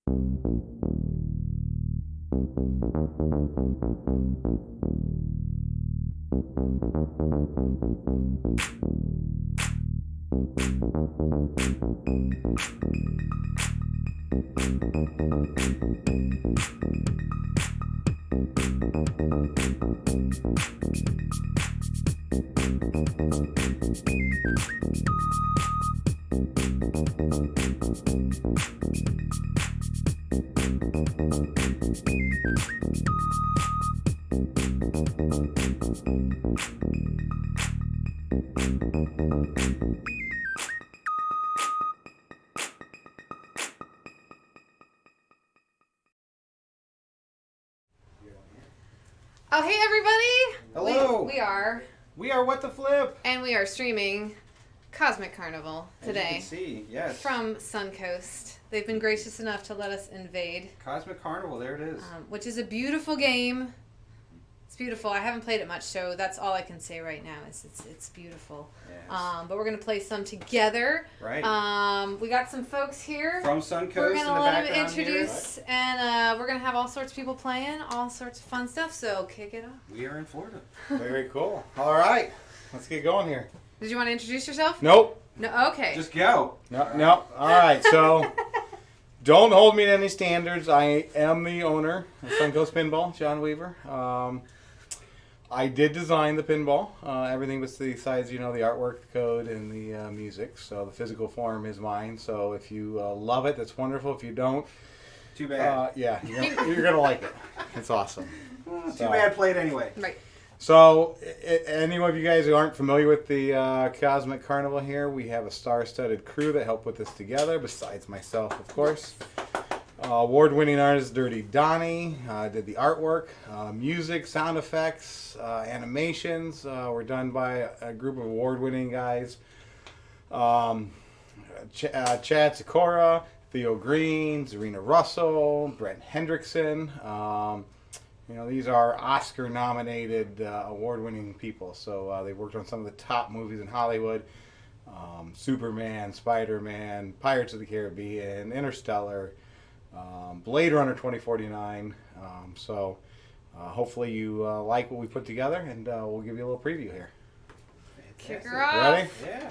Oh, hey everybody! Hello! We are What the Flip! And we are streaming Cosmic Carnival today. As you can see, yes. From Suncoast. They've been gracious enough to let us invade. Cosmic Carnival, there it is. Which is a beautiful game. It's beautiful. I haven't played it much, so that's all I can say right now. It's beautiful. Yes. But we're going to play some together. Right. We got some folks here. From Suncoast we're in the let background them introduce, here. And we're going to have all sorts of people playing, all sorts of fun stuff, so kick it off. We are in Florida. Very cool. All right. Let's get going here. Did you want to introduce yourself? Nope. No. Okay. Just go. No. All right. So, don't hold me to any standards. I am the owner of Suncoast Pinball, John Weaver. I did design the pinball. Everything besides, the artwork, the code, and the music. So the physical form is mine. So if you love it, that's wonderful. If you don't, too bad. Yeah, you're gonna like it. It's awesome. Too bad. Play it anyway. Right. So, any of you guys who aren't familiar with the Cosmic Carnival here, we have a star-studded crew that helped put this together, besides myself, of course. Award-winning artist Dirty Donnie did the artwork, music, sound effects, animations were done by a group of award-winning guys. Chad Sikora, Theo Green, Zarina Russell, Brent Hendrickson. These are Oscar-nominated, award-winning people. So they worked on some of the top movies in Hollywood. Superman, Spider-Man, Pirates of the Caribbean, Interstellar, Blade Runner 2049. Hopefully you like what we put together, and we'll give you a little preview here. Kick her off. Ready? Yeah.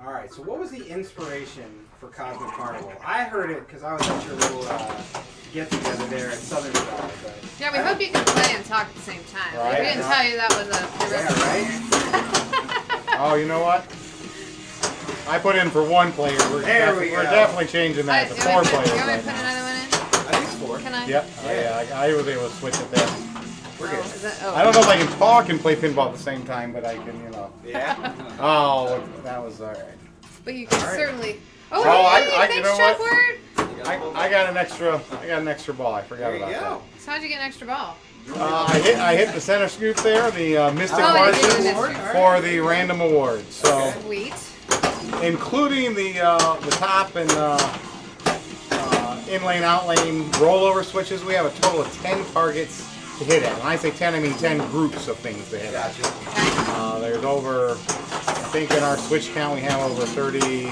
All right, so what was the inspiration for Cosmic Carnival? I heard it because I was at your little get-together there at Southern Valley. Yeah, we hope you can play and talk at the same time. Right. We didn't tell you that was a Yeah, right? Oh, you know what? I put in for one player. We're definitely changing that to 4 players. You want me Right to put now. another one in? I think it's 4. Can I? Yep. Yeah. I was able to switch it there. We're good. I don't know if I can talk and play pinball at the same time, but I can, Yeah? Oh, that was all right. But you can All right. certainly. Oh, Oh, hey, you thanks, know what? Chalkboard. I got an extra ball. I forgot There you about go. So how'd you get an extra ball? that. I hit the center scoop there, the Mystic Oh, you did Marches the Mystic. for the random award. So, Sweet. including the top and in-lane, out-lane rollover switches, we have a total of 10 targets to hit at. When I say 10, I mean 10 groups of things to hit at. Gotcha. There's over, I think in our switch count we have over 30.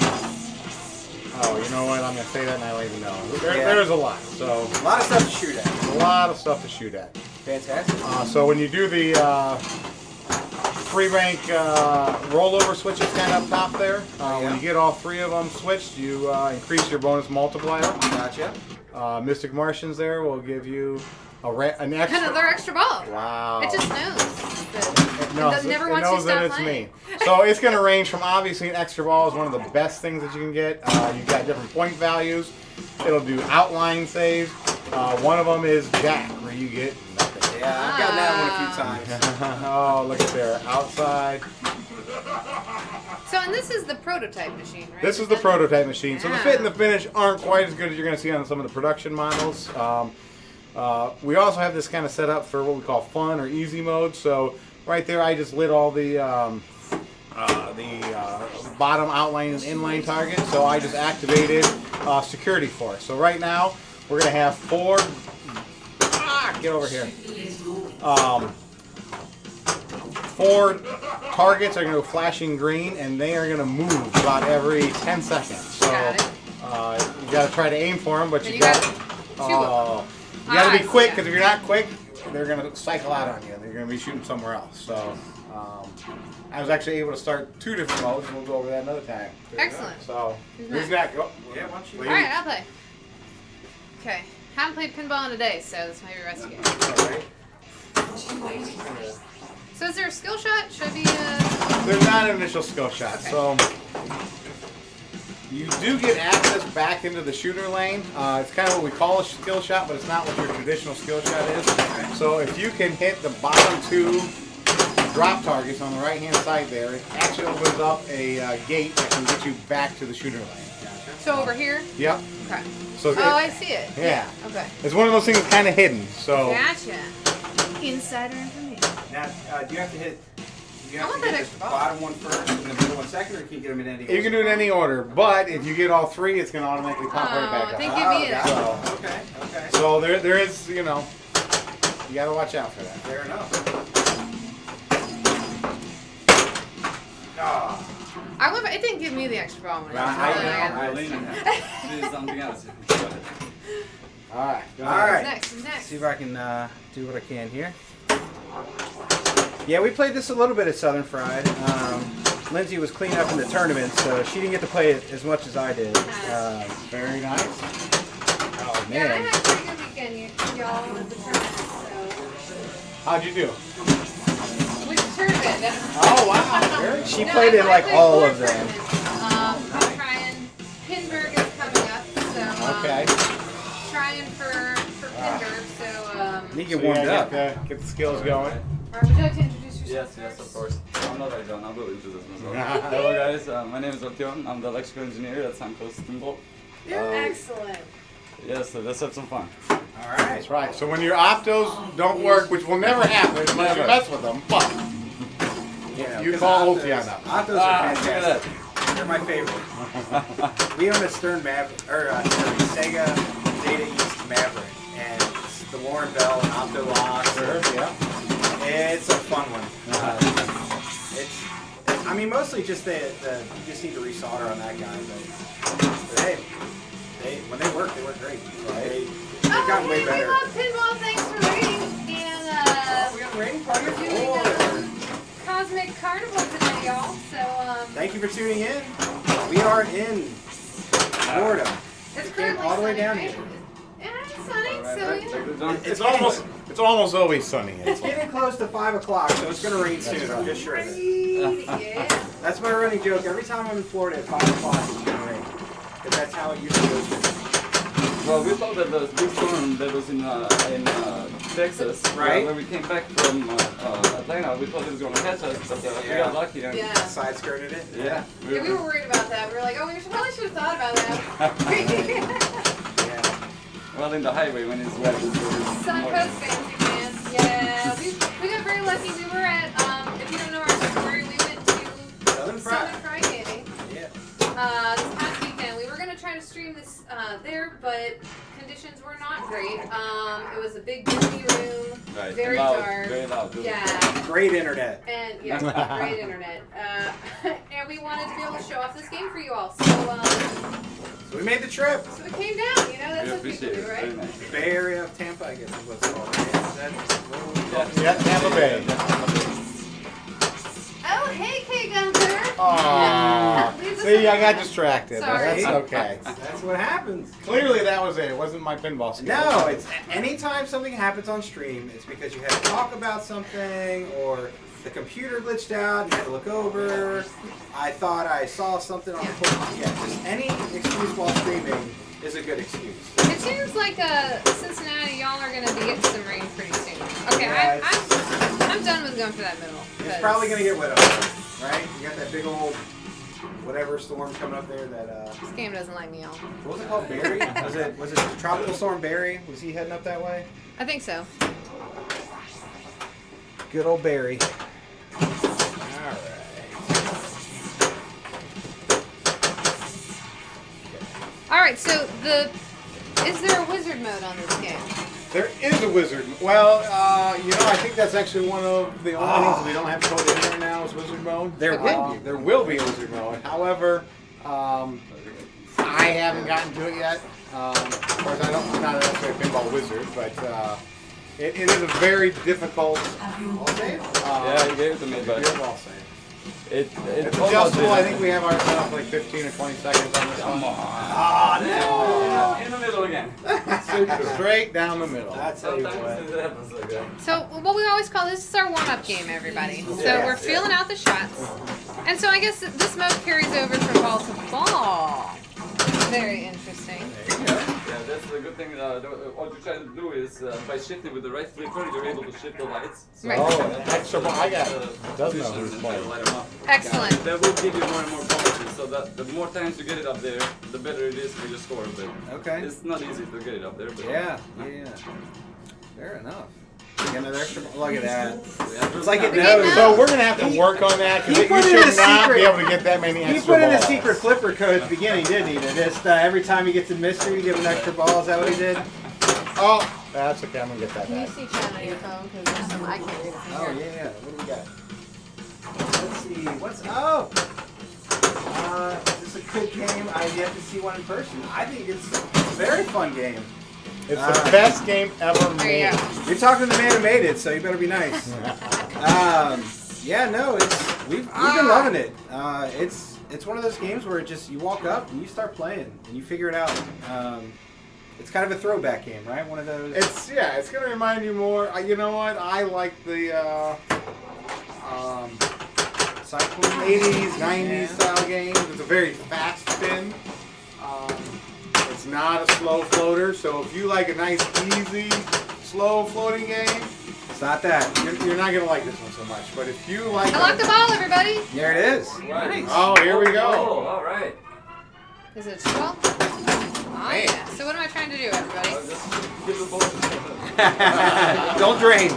Oh, you know what? I'm going to say that and I don't even know. There's a lot. So A lot of stuff to shoot at. a lot of stuff to shoot at. Fantastic. So when you do the free rank rollover switches kind of up top there, when you get all 3 of them switched, you increase your bonus multiplier. Gotcha. Mystic Martians there will give you an extra. Another extra ball. Wow. It just knows. It never wants you to knows that stop it's playing. me. So it's going to range from, obviously, an extra ball is one of the best things that you can get. You've got different point values. It'll do outline saves. One of them is Jack, where you get nothing. Yeah, I've gotten that one a few times. Oh, look at there. Outside. So, and this is the prototype machine, right? This is the prototype machine. So the Yeah. fit and the finish aren't quite as good as you're going to see on some of the production models. We also have this kind of set up for what we call fun or easy mode. So right there, I just lit all the bottom outline and inline target. So I just activated security force. So right now, we're going to have 4 get over here. 4 targets are going to go flashing green, and they are going to move about every 10 seconds. So Got it. you got to try to aim for them, but And you you got got you got to be I quick, see. because if you're not quick, they're going to cycle out on you. They're going to be shooting somewhere else. So I was actually able to start 2 different modes, and we'll go over that another time. Excellent. So Who's who's next? that? Go. Yeah, why don't you? All right, I'll play. Okay. Haven't played pinball in a day, so this might be a rusty game. So is there a skill shot? Should I be There's not an initial skill shot, Okay. so you do get access back into the shooter lane. It's kind of what we call a skill shot, but it's not what your traditional skill shot is. So if you can hit the bottom 2 drop targets on the right-hand side there, it actually opens up a gate that can get you back to the shooter lane. so over here? Yep. Okay. So Oh, I see it. Yeah. Okay. it's one of those things that's kind of hidden. So Gotcha. Insider information. Now, do you have to hit? You I have want to that hit extra the ball. bottom one first and the middle one second, or can you get them in any order? you can do it in any order, but if you get all 3, it's going to automatically pop right back Oh, up. thank you. Give me an So, Okay, okay. so there is, you know, you got to watch out for that. Fair enough. Ah, I love it. It didn't give me the extra ball when I Do something else. All right. all right. Next, next. See if I can do what I can here. Yeah, we played this a little bit at Southern Fried. Lindsay was cleaning up in the tournament, so she didn't get to play it as much as I did. Very nice. Oh Yeah, I man. had a pretty good weekend, y'all, with the tournament. So. How'd you do? With the tournament. Oh, wow. Very She No, played I in like played all 4 of them. tournaments. I'm trying. Pinburg is coming up, so Okay. trying for Pinburg. So Need to So get warmed yeah, up. Get the skills going. would you like to introduce yourself? Yes, first? of course. I'm not like John, I will introduce myself. Hello guys, my name is Ortion. I'm the electrical engineer at Suncoast Pinball. Excellent. Yes, so let's have some fun. All right. That's right. So when your optos don't work, which will never happen unless you Never. mess with them, but Yeah, you 'cause call Optos- OT on that. Optos Ah, are look at fantastic. They're my favorite. We own a Stern Maverick, or Sega Data East Maverick, and it's the Warren Bell Opto Locks. Sure, yeah. It's a fun one. I mean, mostly just you just need to resolder on that guy, but hey, when they work great. They've gotten way We better. love pinball. Thanks for waiting. And We got a rating party we're doing for. Cosmic Carnival today, y'all. So Thank you for tuning in. We are in Florida. it's Came currently all the way sunny, down right? here. Yeah, it's sunny. So It's almost always sunny. It's getting close to 5 o'clock, so it's going to rain soon. I'm just sure of it. yeah. That's my running joke. Every time I'm in Florida at 5 o'clock, it's going to rain. Because that's how it usually goes. Well, we thought that the big storm that was in Texas, Right. when we came back from Atlanta, we thought it was going to catch us, but we Yeah. got lucky. And Yeah. Side skirted it. Yeah. Yeah, we were worried about that. We were like, oh, probably should have thought about that. Yeah. Well, in the highway when it's wet, it's Suncoast fancy pants. Yeah, we got very lucky. We were at, if you don't know our story, we went to Southern Fried. Southern Fried Gaming. Yeah. This past weekend. We were going to try to stream this there, but conditions were not great. It was a big busy room, Right. very loud, dark. Very loud. Too. Yeah, Great internet. and yeah, great internet. And we wanted to be able to show off this game for you all. So So we made the trip. so it came down. You know, that's We what people appreciate do, it. right? Very nice. Bay Area of Tampa, I guess is what it's called. Is that what we call it? Yeah, Tampa Bay. Oh, hey, K Gunther. Aww. Leave us See, I got alone. distracted. Sorry. That's okay. That's what happens. Clearly, that was it. It wasn't my pinball skill. No, it's anytime something happens on stream, it's because you had to talk about something or the computer glitched out and you had to look over. I thought I saw something on the phone. Yeah, just any excuse while streaming is a good excuse. It seems like Cincinnati, y'all are going to be getting some rain pretty soon. Okay, Yeah, I'm done with going for that middle. It's probably going to get wet up there, right? You got that big old whatever storm coming up there that This game doesn't like me, y'all. what was it called? Barry? was it Tropical Storm Barry? Was he heading up that way? I think so. Good old Barry. Alright. All right, so is there a wizard mode on this game? There is a wizard. Well, I think that's actually one of the only things we don't have coded in there now is wizard mode. There will be. There will be a wizard mode. However, I haven't gotten to it yet. Of course, I'm not necessarily a pinball wizard, but it is a very difficult. All save? Yeah, you gave it to me, but All save. it's Adjustable. I think we have ours set up like 15 or 20 seconds on this Come one. on. No. In the middle again. Straight down the middle. That's how you Sometimes play. it happens like that. So what we always call this is our warm-up game, everybody. So Yeah. we're feeling out the shots, and so I guess this mode carries over from ball to ball. Very interesting. Yeah, that's the good thing. What you try to do is by shifting with the right flipper, you're able to shift the lights. So Right. Oh, extra. I got it. Does know positions who's and playing. light them up. Excellent. That will give you more and more bonuses. So that the more times you get it up there, the better it is for your score. But Okay. it's not easy to get it up there. But Yeah. Fair enough. Another extra. Look at that. Yeah, It's like it Okay, knows. now- So we're gonna have to work on that he because put you in should a not secret- be able to get that many extra He put in a balls. secret flipper code at the beginning, didn't he? To just every time he gets a mystery, you give him an extra ball. Is that what he did? Oh, that's okay. I'm gonna get that Can you back. see Chad on your phone? Because there's some I can't read it from Oh here. yeah. What do we got? Let's see. What's is this a good game? I've yet to see one in person. I think it's a very fun game. It's the best game ever There you made. go. You're talking to the man who made it, so you better be nice. Yeah, no, we've been loving it. It's one of those games where it just you walk up and you start playing and you figure it out. It's kind of a throwback game, right? One of those. It's gonna remind you more. You know what? I like the Cycling 80s, 90s Yeah. style games. It's a very fast spin. It's not a slow floater, so if you like a nice, easy, slow floating game, It's not that. you're not gonna like this one so much. But if you like, I locked the ball, everybody. There it is. Right. Nice. oh, here we go. Oh, all right. Is it 12? Oh, Man. yeah. So what am I trying to do, everybody? Just give the ball. Don't drain.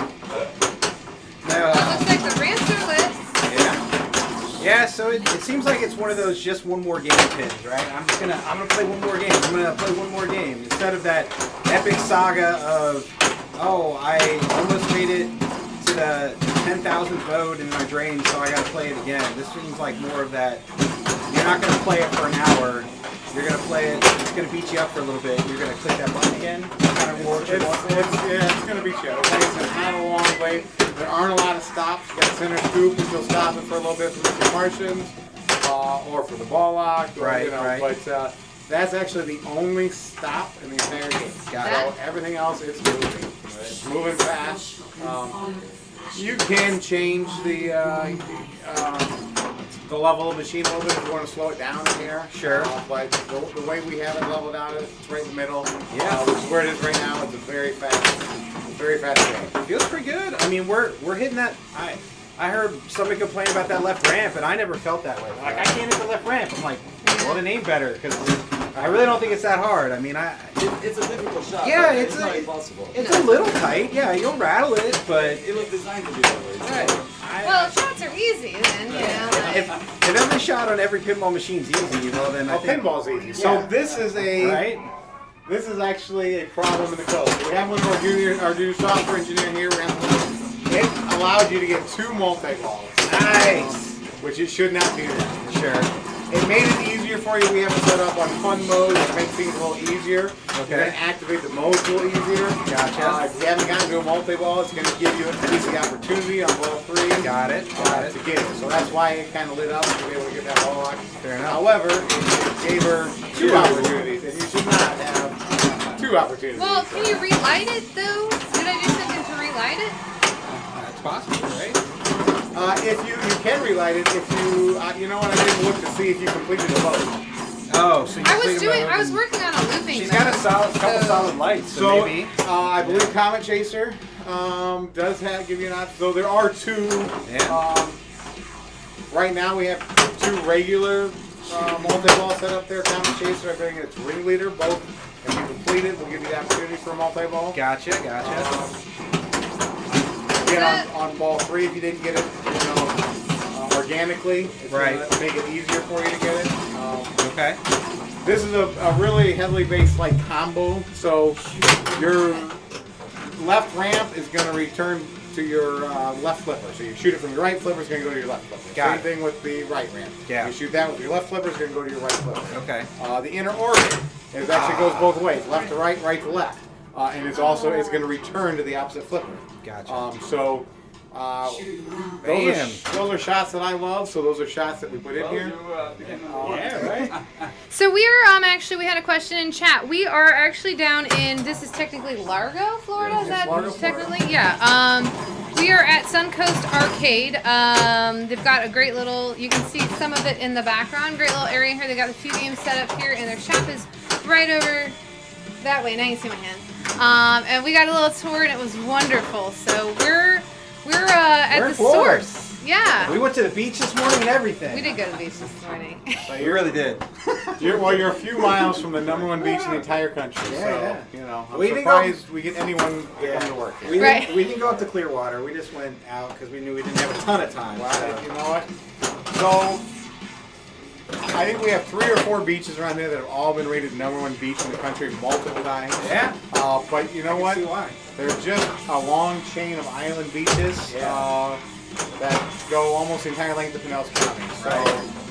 No. It looks like the ramps are lit. Yeah. Yeah, so it seems like it's one of those just one more game pins, right? I'm gonna play one more game. I'm gonna play one more game. Instead of that epic saga of, oh, I almost made it to the 10,000th mode and I drained, so I gotta play it again. This seems like more of that. You're not gonna play it for an hour. You're gonna play it. It's gonna beat you up for a little bit. You're gonna click that button again. Kind of reward you. It's gonna be chill. It's not a long wait. There aren't a lot of stops. You got center scoop, and you'll stop it for a little bit for the Martians, or for the ball lock. Or, Right, you know, right. But that's actually the only stop in the entire game. Got it. So everything else, it's moving. It's moving fast. You can change the level of the machine a little bit if you want to slow it down in here. Sure. But the way we have it leveled out is it's right in the middle. Yeah. Which is where it is right now. It's a very fast game. Feels pretty good. I mean, we're hitting that. I heard somebody complain about that left ramp, and I never felt that way. Like, I can't hit the left ramp. I'm like, well, it ain't better because I really don't think it's that hard. I mean, It's a difficult shot. Yeah, but it's not a- impossible. it's a little tight. Yeah, you'll rattle it, but It was designed to be that way. So. right. Well, if shots are easy, then, you know. like- If every shot on every pinball machine's easy, well, then I Well, think pinball's easy. So Yeah. this is right. This is actually a problem in the code. So we have one of our junior software engineer here. It allows you to get 2 multi-balls. Nice. Which it should not do that. Sure. It made it easier for you. We have it set up on fun mode to make things a little easier. Okay. You're going to activate the modes a little easier. Gotcha. If you haven't gotten to a multi-ball, it's going to give you at least the opportunity on ball 3 Got it. to get it. So that's why it kind of lit up to be able to get that ball lock. Fair enough. However, it gave her 2 opportunities, and you should not have 2 opportunities. Well, can you relight it, though? Did I do something to relight it? That's possible, right? If you can relight it, if you you know what, I didn't look to see if you completed the load. Oh, so you I was working on a looping. She's got a mode, couple so- solid lights, so, So maybe. I believe Comet Chaser does give you an option. So there are 2. Yeah. Right now we have 2 regular multi-ball set up there. Comet Chaser, I think it's ringleader. Both, if you complete it, will give you the opportunity for a multi-ball. Gotcha. Again, on ball 3, if you didn't get it, organically, it's Right. going to make it easier for you to get it. Okay. This is a really heavily based like combo, so left ramp is going to return to your left flipper. So you shoot it from your right flipper, it's going to go to your left flipper. Got Same thing with the right ramp. Yeah. You shoot that with your left flipper, it's going to go to your right flipper. Okay. The inner orbit is actually goes both ways, left to right, right to left. And it's going to return to the opposite flipper. Gotcha. Those are shots that I love. So those are shots that we put in here. Yeah, right. So we had a question in chat. We are actually down in, this is technically Largo, Florida? Is that Largo, technically? Florida. Yeah. We are at Suncoast Arcade. They've got a great little, you can see some of it in the background, great little area here. They got a few games set up here, and their shop is right over that way. Now you can see my hand. And we got a little tour, and it was wonderful. So we're at the Florida. source. Yeah. We went to the beach this morning and everything. We did go to the beach this morning. You really did. You're a few miles from the #1 beach in the entire country. Yeah, so, you know, I'm We didn't surprised we get anyone to come to work here. We didn't go up to Clearwater. We just went out because we knew we didn't have a ton of time. Well, you know what? So, I think we have 3 or 4 beaches around there that have all been rated #1 beach in the country multiple times. Yeah. But you know what? See why. They're just a long chain of island beaches that go almost the entire length of Pinellas County. So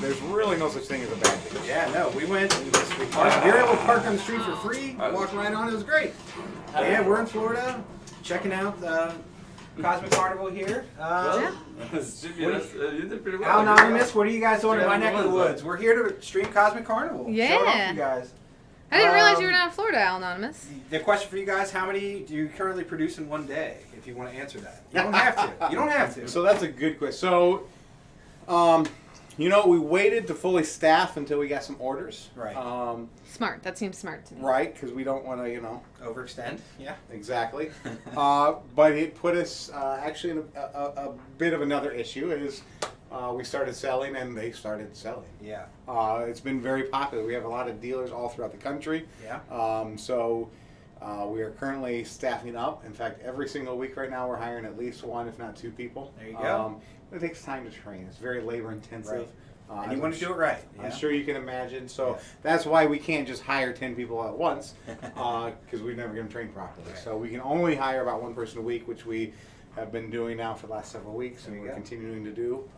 there's really no such thing as a bad beach. Yeah, no, we went and we were able to park on the street for free, walk right on, it was great. Yeah, we're in Florida, checking out the Cosmic Carnival here. You did pretty well. Anonymous, what are you guys doing in my neck of the woods? We're here to stream Cosmic Carnival. Yeah. Show it off to you guys. I didn't realize you were down in Florida, Al Anonymous. The question for you guys, how many do you currently produce in one day, if you want to answer that? You don't have to. You don't have to. So that's a good question. So, you know, we waited to fully staff until we got some orders. Right. Smart. That seems smart to me. Right, because we don't want to, you know. Overextend? Yeah. Exactly. But it put us actually in a bit of another issue is we started selling and they started selling. Yeah. It's been very popular. We have a lot of dealers all throughout the country. Yeah. We are currently staffing up. In fact, every single week right now we're hiring at least 1, if not 2 people. There you go. It takes time to train. It's very labor intensive. Right. And you want to do it right. I'm sure you can imagine. So that's why we can't just hire 10 people at once because we're never going to train properly. Right. So we can only hire about 1 person a week, which we have been doing now for the last several weeks, and There you we're go. continuing to do.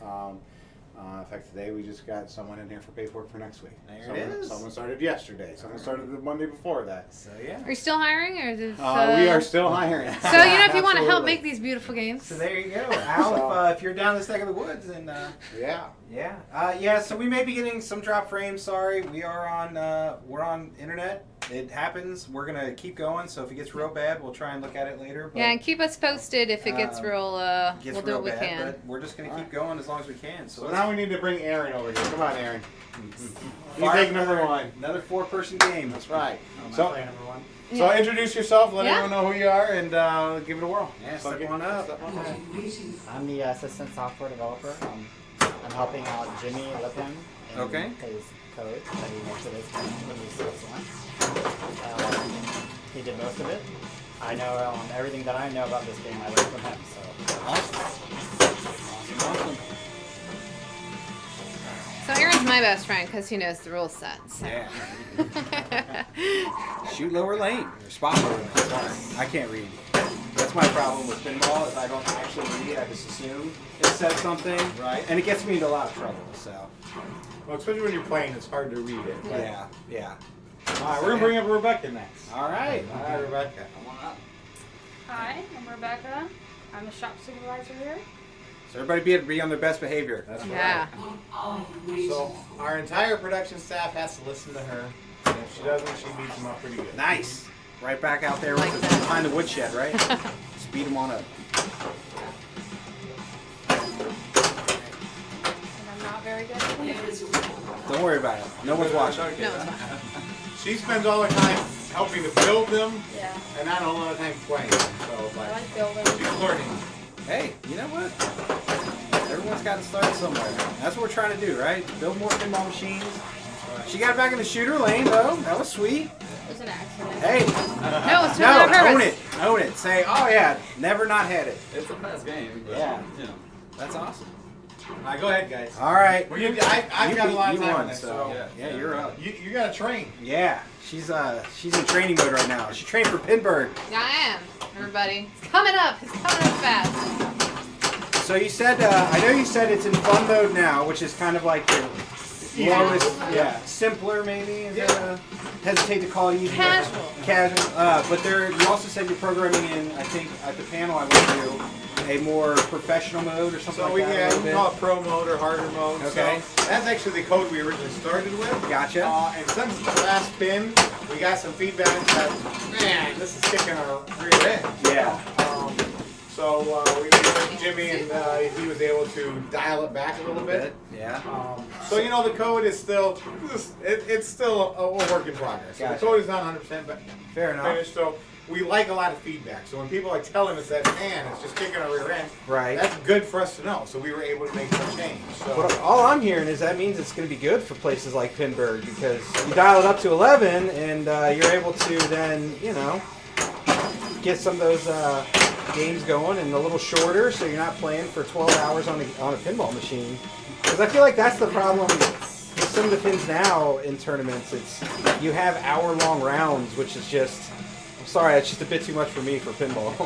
In fact, today we just got someone in here for paperwork for next week. There it is. Someone started yesterday. Someone started the Monday before that. So yeah. Are you still hiring, or is it, We are still hiring. So you know, if you want to help Absolutely. make these beautiful games. So there you go. Al, if you're down this neck of the woods, and Yeah. so we may be getting some drop frames. Sorry, we're on internet. It happens. We're gonna keep going. So if it gets real bad, we'll try and look at it later. But Yeah, and keep us posted if it gets real. gets We'll do real what we bad, can. but we're just gonna keep going as long as we can. So now we need to bring Aaron over here. Come on, Aaron. You Fire take number 1. Another 4-person game. That's right. So So Yeah. introduce yourself, let Yeah. everyone know who you are, and give it a whirl. Yeah, So step get- on up. step on up. I'm the assistant software developer. I'm helping out Jimmy Lippin in Okay. his code that he makes it when he starts one. He did most of it. I know everything that I know about this game I learned from him. So Awesome. So Aaron's my best friend because he knows the rule set. So. Yeah. Shoot lower lane. Or spot lower lane. Sorry. I can't read. That's my problem with pinball is I don't actually read. I just assume it says something. Right. And it gets me into a lot of trouble. So. Well, especially when you're playing, it's hard to read it. but- Yeah. All right, we're gonna bring up Rebecca next. All right. All right, Rebecca. Come on up. Hi, I'm Rebecca. I'm the shop supervisor here. So everybody be on their best behavior. That's Yeah. So our entire production staff has to listen to her. And if she doesn't, she beats them up pretty good. Nice. Right back out there Like with that. behind the woodshed, right? Speed them on up. And I'm not very good at it. Don't worry about it. No one's watching. No, it's fine. She spends all her time helping to build them, Yeah, and not a lot of time playing. So I like, like building. she's learning. Hey, you know what? Everyone's got to start somewhere. That's what we're trying to do, right? Build more pinball machines. She got back in the shooter lane, though. That was sweet. It was an accident. Hey, No, it's no, totally on own purpose. it. Own it. Say, oh yeah, never not had it. It's a fast game. But, Yeah. You know. That's awesome. All right, go ahead, guys. All right. Well, I've got a lot of time on won, this, so so yeah, you're up. you got to train. Yeah, she's in training mode right now. She's training for Pinball. Yeah, I am, everybody. It's coming up. It's coming up fast. So you said, I know you said it's in fun mode now, which is kind of like the lowest, simpler maybe. Is that hesitate to call you Casual. Casual. But you also said you're programming in, I think, at the panel I went to, a more professional mode or something So like we that. can call it pro mode or harder mode. Okay. So that's actually the code we originally started with. Gotcha. And since the last spin, we got some feedback that, man, this is kicking our rear end. Yeah. So we went to Jimmy and he was able to dial it back a little bit. Yeah. So you know the code is still, it's still a work in progress. So Gotcha. the code is not 100% Fair enough. finished. So we like a lot of feedback. So when people are telling us that, man, it's just kicking our rear end, Right. that's good for us to know. So we were able to make some change. So But all I'm hearing is that means it's going to be good for places like Pinburg because you dial it up to 11 and you're able to then, get some of those games going and a little shorter so you're not playing for 12 hours on a pinball machine. Because I feel like that's the problem with some of the pins now in tournaments. It's you have hour-long rounds, which is just, I'm sorry, it's just a bit too much for me for pinball.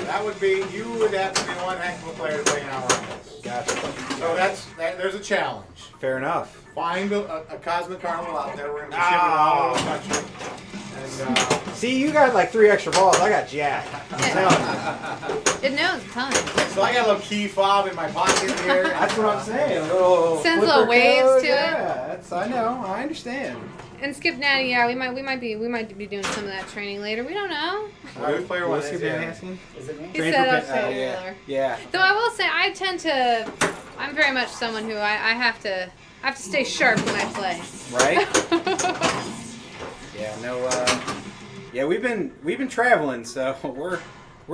that would be, you would have to be one heck of a player to play an hour on this. Gotcha. So there's a challenge. Fair enough. Find a Cosmic Carnival out there. We're going to be shipping all over the country. And, See, you got like 3 extra balls. I got jack. I'm telling you. It knows a ton. so I got a little key fob in my pocket here. That's what I'm saying. A little Sends flipper little waves code. to it. Yeah, that's, I know. I understand. And Skip Natty, yeah, we might be doing some of that training later. We don't know. Who's player one? What's your man asking? Is it me? He Train said for I'll pin- say yeah. Taylor. Yeah. Though I will say I'm very much someone who I have to stay sharp when I play. Right? Yeah, no, yeah, we've been traveling, so we're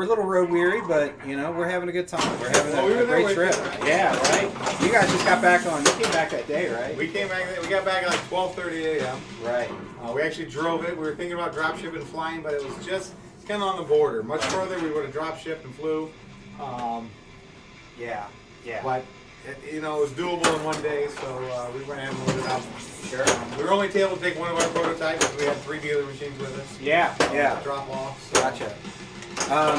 a little road weary, but we're having a good time. We're having we were a there great with trip. you. Yeah, right. You guys just got back on. You came back that day, right? We got back at like 12:30 a.m. Right. We actually drove it. We were thinking about drop shipping and flying, but it was just kind of on the border. Much further, we would have drop shipped and flew. Yeah. Yeah. But it was doable in one day, so we went ahead and loaded up. Sure. We were only able to take one of our prototypes because we had 3 dealer machines with us. Yeah. Yeah. Drop off. So. Gotcha.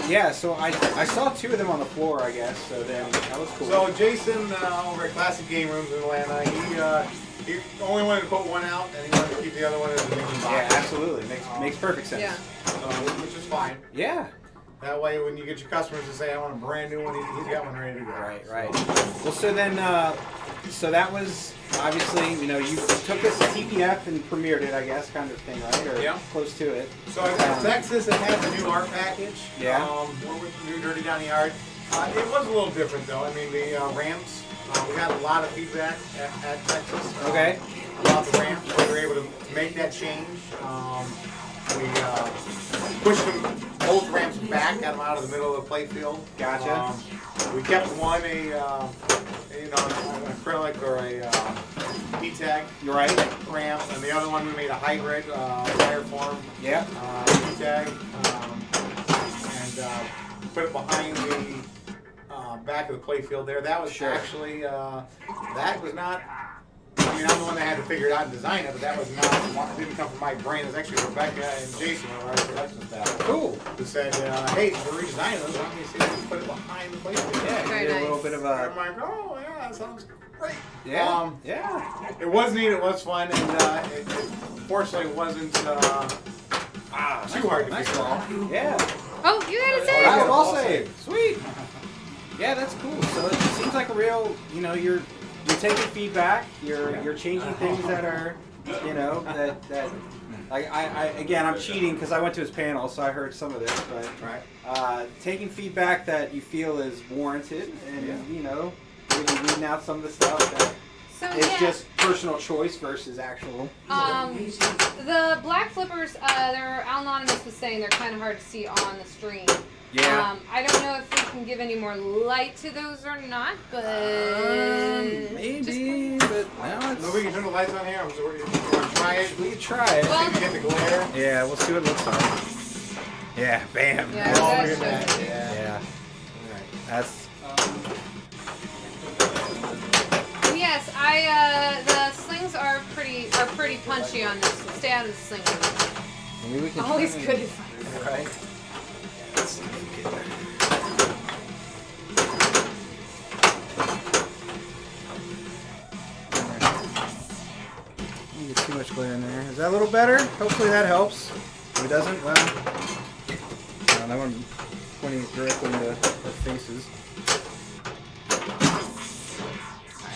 Yeah, so I saw 2 of them on the floor, I guess. So then that was cool. So Jason over at Classic Game Rooms in Atlanta, he only wanted to put one out, and he wanted to keep the other one in the main box. yeah, absolutely. Makes perfect sense. Yeah. Which is fine. Yeah. That way, when you get your customers to say, "I want a brand new one," he's got one ready to go. Right. Well, so then, so that was obviously, you took this to TPF and premiered it, I guess, kind of thing, right? Or Yeah. close to it. So in Texas, it had the new art package. Yeah. We're with the new Dirty Down the Art. It was a little different though. I mean, the ramps. We got a lot of feedback at Texas. Okay. About the ramps, we were able to make that change. We pushed both ramps back, got them out of the middle of the playfield. Gotcha. We kept one an acrylic or a P-tag You're right. ramp, and the other one we made a hybrid wire form Yeah. P-tag, and put it behind the back of the playfield there. That was Sure. actually that was not. I mean, I'm the one that had to figure it out and design it, but that was not. It didn't come from my brain. It was actually Rebecca and Jason, one of our production staff, Cool. who said, "Hey, we're redesigning this. Why don't you see if we put it behind the playfield?" Yeah. Very You did a nice. little bit of And a. I'm like, "Oh yeah, that sounds great." Yeah. Yeah. It was neat. It was fun, and it fortunately wasn't too hard to Nice figure ball. out. Yeah. Oh, you got to Oh, say that's it. a ball save. Sweet. Yeah, that's cool. So it seems like a real, you're taking feedback. You're changing things that are, that again, I'm cheating because I went to his panel, so I heard some of this, but Right. taking feedback that you feel is warranted, and really weeding out some of the stuff that So is yeah. just personal choice versus actual. The black flippers, they're Anonymous was saying they're kind of hard to see on the stream. Yeah. I don't know if we can give any more light to those or not, but Maybe, but no, it's. Nobody can turn the lights on here. You want to try it? We could try it. Well, See if you get the glare. Yeah, we'll see what it looks like. Yeah, bam. Yeah, Oh, that's look at true. that. Yeah. Yeah. That's. pretty punchy on this, so stay out of the sling. Maybe we can. Always try good and- advice. Right. Let's see if we can. You get too much glare in there. Is that a little better? Hopefully that helps. If it doesn't, well, that one pointing directly into our faces.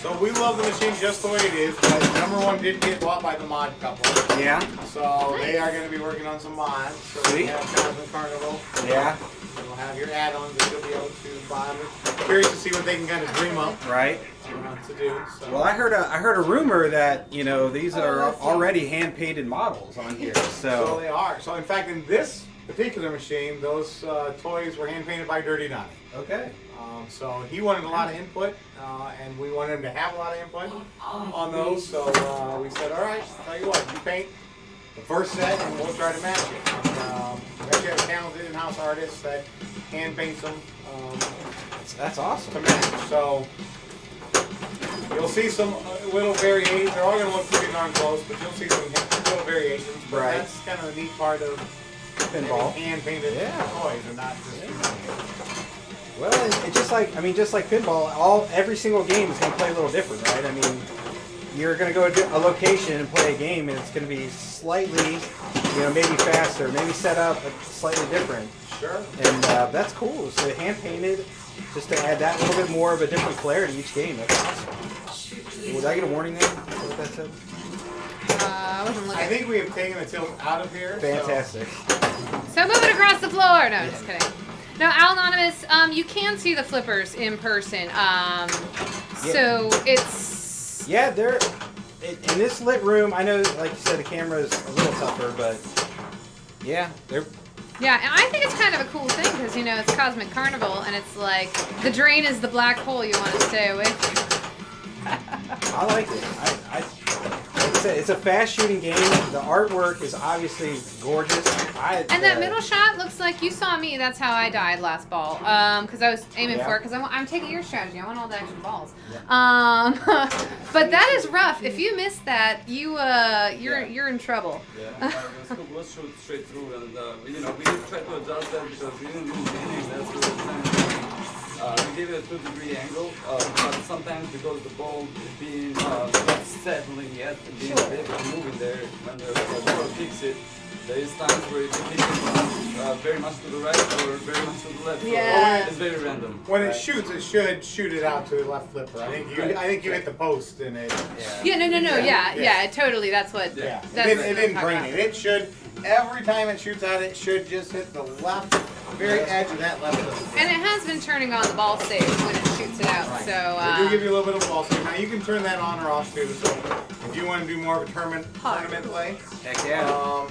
So we love the machine just the way it is, but number one did get bought by the mod couple. Yeah. So they are going to be working on some mods. So we Sweet. have Carnival Carnival. Yeah. We'll have your add-ons that you'll be able to buy. I'm curious to see what they can kind of dream up Right. to do. So. Well, I heard a rumor that these are already hand painted models on here. So So they are. So in fact, in this particular machine, those toys were hand painted by Dirty Donnie. okay. So he wanted a lot of input, and we wanted him to have a lot of input on those. So we said, all right, I'll tell you what, you paint the first set, and we'll try to match it. And, we actually have a talented in-house artist that hand paints them That's awesome. to match. So you'll see some little variations. They're all going to look pretty darn close, but you'll see some little variations. But Right. that's kind of the neat part of Pinball. hand-painted Yeah. toys, and not just. Well, it's just like pinball. Every single game is going to play a little different, right? I mean, you're going to go to a location and play a game, and it's going to be slightly, maybe faster, maybe set up slightly different. Sure. And that's cool. So hand painted, just to add that little bit more of a different flair to each game. That's awesome. Would I get a warning there? Is that what that said? I wasn't looking. I think we have taken the tilt out of here. Fantastic. So moving across the floor. No, just kidding. No, Al Anonymous, you can see the flippers in person. So it's... Yeah, they're in this lit room. I know, like you said, the camera is a little tougher, but yeah, they're. Yeah, and I think it's kind of a cool thing because, it's Cosmic Carnival, and it's like the drain is the black hole you want to stay away from. I like it. It's a fast shooting game. The artwork is obviously gorgeous. And that middle shot looks like you saw me. That's how I died last ball. Because I was aiming for it. Because I'm taking your strategy. I want all the extra balls. But that is rough. If you miss that, you're in trouble. Yeah, let's shoot straight through, and we did try to adjust that because we didn't lose any. That's really the time. We gave it a 2-degree angle, but sometimes because the ball is being not settling yet, and being able to move in there, when the ball kicks it, there is times where it can kick it very much to the right or very much to the left. Yeah. So it's very random. When it shoots, it should shoot it out to the left flipper. I think you hit the post and it. Yeah, no. Yeah, totally. That's what. Yeah. That's It what didn't I'm drain talking it. It should every time it shoots out, it should just hit the left, very edge of that left flipper. And it has been turning on the ball save when it shoots it out. Right. So. We do give you a little bit of ball save. Now you can turn that on or off too. So if you want to do more of a tournament play, Heck yeah.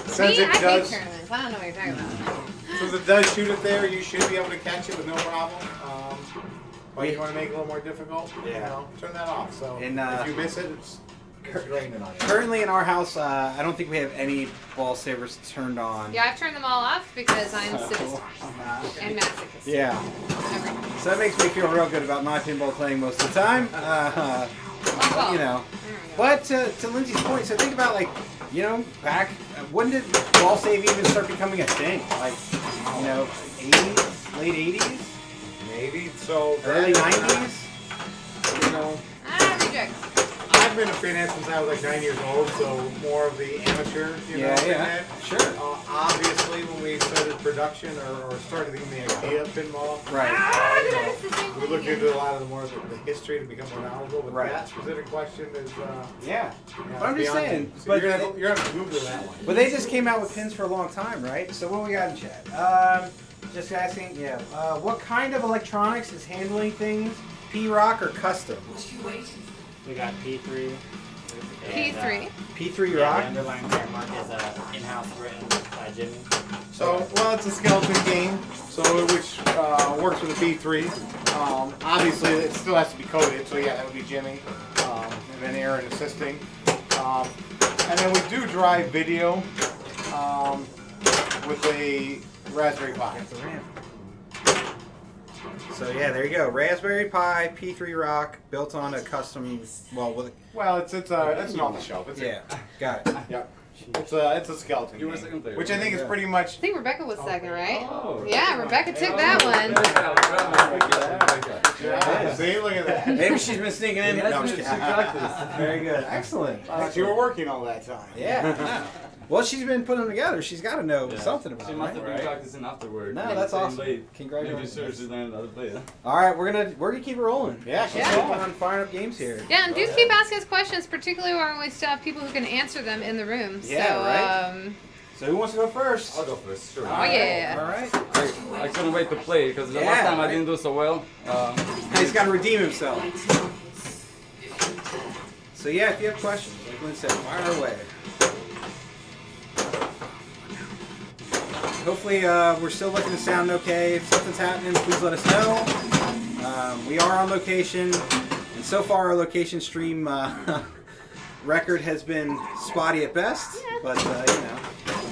since Me, it I hate does. tournaments. I don't know what you're talking about. Since it does shoot it there, you should be able to catch it with no problem. But you want to make it a little more difficult, turn that off. So And, if you miss it, it's draining on you. Currently in our house, I don't think we have any ball savers turned on. Yeah, I've turned them all off because I'm sadistic and masochist. Yeah. Everything. So that makes me feel real good about my pinball playing most of the time. Well, But to Lindsay's point, so think about back when did ball save even start becoming a thing? 80s, late 80s, Maybe so. early 90s. reject. I've been a pinhead since I was like 9 years old, so more of the amateur, pinhead. Sure. Obviously, when we started production or started even the idea of pinball, Right. we looked into a lot of the history to become more knowledgeable. But Right. that specific question is, Yeah. But I'm just beyond saying. me. So But you're gonna have to Google that one. But they just came out with pins for a long time, right? So what we got in chat? Just asking, what kind of electronics is handling things? P-Rock or custom? We got P3. P3. P3 Yeah, Rock? the underlying trademark is in-house written by Jimmy. So, it's a skeleton game, which works with a P3. Obviously, it still has to be coded, so yeah, that would be Jimmy, and then Aaron assisting. And then we do drive video with a Raspberry Pi. The ramp. So yeah, there you go. Raspberry Pi P3 Rock built on a custom. Well, it's an off the shelf. Got it. Yep. It's a skeleton. You were game, second player. which I think is pretty much. I think Rebecca was second, right? Oh. Yeah, Rebecca took that one. Yeah. See, look at that. Maybe she's been sneaking in. No, I'm just kidding. Very good. Excellent. You were working all that time. Yeah. Well, she's been putting them together. She's got to know something about She it, must have right? been practicing afterward. No, that's Staying awesome. late. Maybe Congratulations. sure she's learning how to play. All right, we're gonna keep it rolling. Yeah, she's Yeah. Keep on firing up games here. Yeah, and do keep asking us questions, particularly when we still have people who can answer them in the room. Yeah, so, right. So who wants to go first? I'll go first, sure. Oh, yeah. All right. I couldn't wait to play because the Yeah, last time I right. didn't do so well. He's got to redeem himself. So yeah, if you have questions, like Lynn said, fire away. Hopefully we're still looking to sound okay. If something's happening, please let us know. We are on location, and so far our location stream record has been spotty at best, but you know.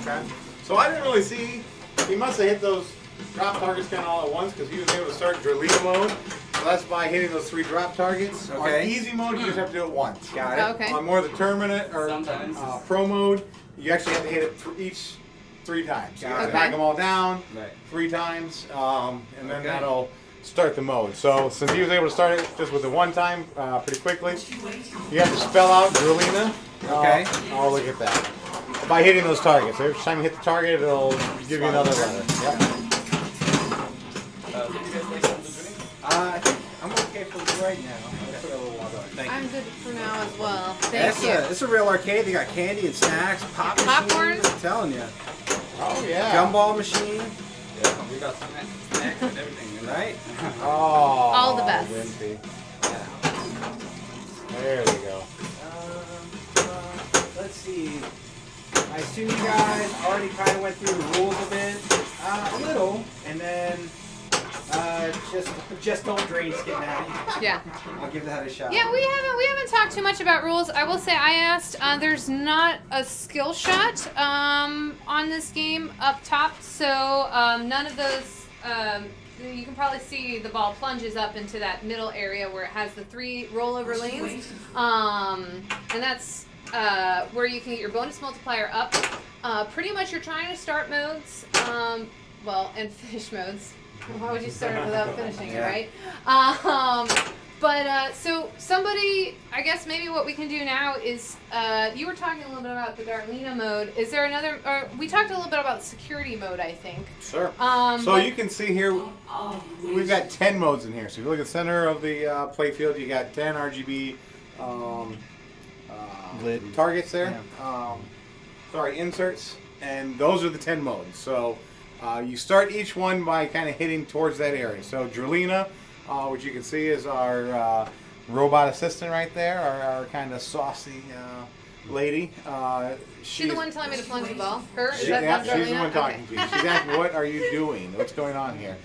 Okay. So I didn't really see. He must have hit those drop targets kind of all at once because he was able to start Drolita mode. So that's by hitting those 3 drop targets. Okay. On easy mode, you just have to do it once. Got it. Okay. On more the tournament or Sometimes. pro mode, you actually have to hit it each 3 times. So you have to Okay. knock them all down Right. 3 times, and then Okay. that'll start the mode. So since he was able to start it just with the 1 time pretty quickly, you have to spell out Drolina. Okay. Oh, look at that. By hitting those targets. Every time you hit the target, it'll give you another letter. Yep. Did you guys like something to drink? I think I'm okay for right now. I'll put a little water on. Thank you. I'm good for now as well. Thank you. It's a real arcade. They got candy and snacks, pop Popcorn? machines. I'm telling you. Oh, yeah. Gumball machine. Yeah, we got snacks and everything. You know? Right? Oh, All the best. Wimpy. There we go. Let's see. I assume you guys already kind of went through the rules a bit, a little, and then just don't drain skin at me. Yeah. I'll give that a shot. Yeah, we haven't talked too much about rules. I will say I asked. There's not a skill shot on this game up top, so none of those. You can probably see the ball plunges up into that middle area where it has the 3 rollover lanes, and that's where you can get your bonus multiplier up. Pretty much, you're trying to start modes, and finish modes. Why would you start it without finishing it, right? So somebody, I guess maybe what we can do now is, you were talking a little bit about the Darlena mode. Is there another, or we talked a little bit about security mode, I think. Sure. So but- you can see here, we've got 10 modes in here. So if you look at the center of the play field, you got 10 RGB targets there. Inserts. And those are the 10 modes. So you start each one by kind of hitting towards that area. So Drolina, which you can see is our robot assistant right there, our kind of saucy lady. She's the one telling me to plunge the ball. Her? Is She's that the Darlena? one talking to you. She's asking, what are you doing? What's going on here?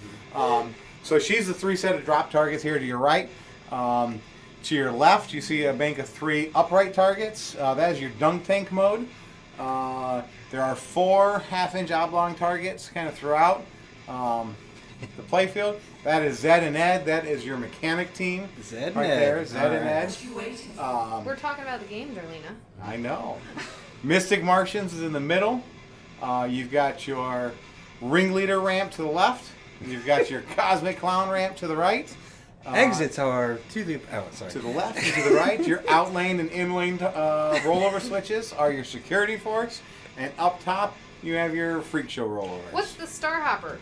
So she's the 3 set of drop targets here to your right. To your left, you see a bank of 3 upright targets. That is your dunk tank mode. There are 4 half-inch oblong targets kind of throughout the playfield. That is Zed and Ed. That is your mechanic team. Zed and right Ed. there. Zed and All Ed. We're talking about the game, Darlena. I know. Mystic Martians is in the middle. You've got your ringleader ramp to the left. You've got your cosmic clown ramp to the right. Exits are to the To the left and to the right, your outlane and inlane rollover switches are your security force. And up top, you have your freak show rollovers. What's the Star Hopper?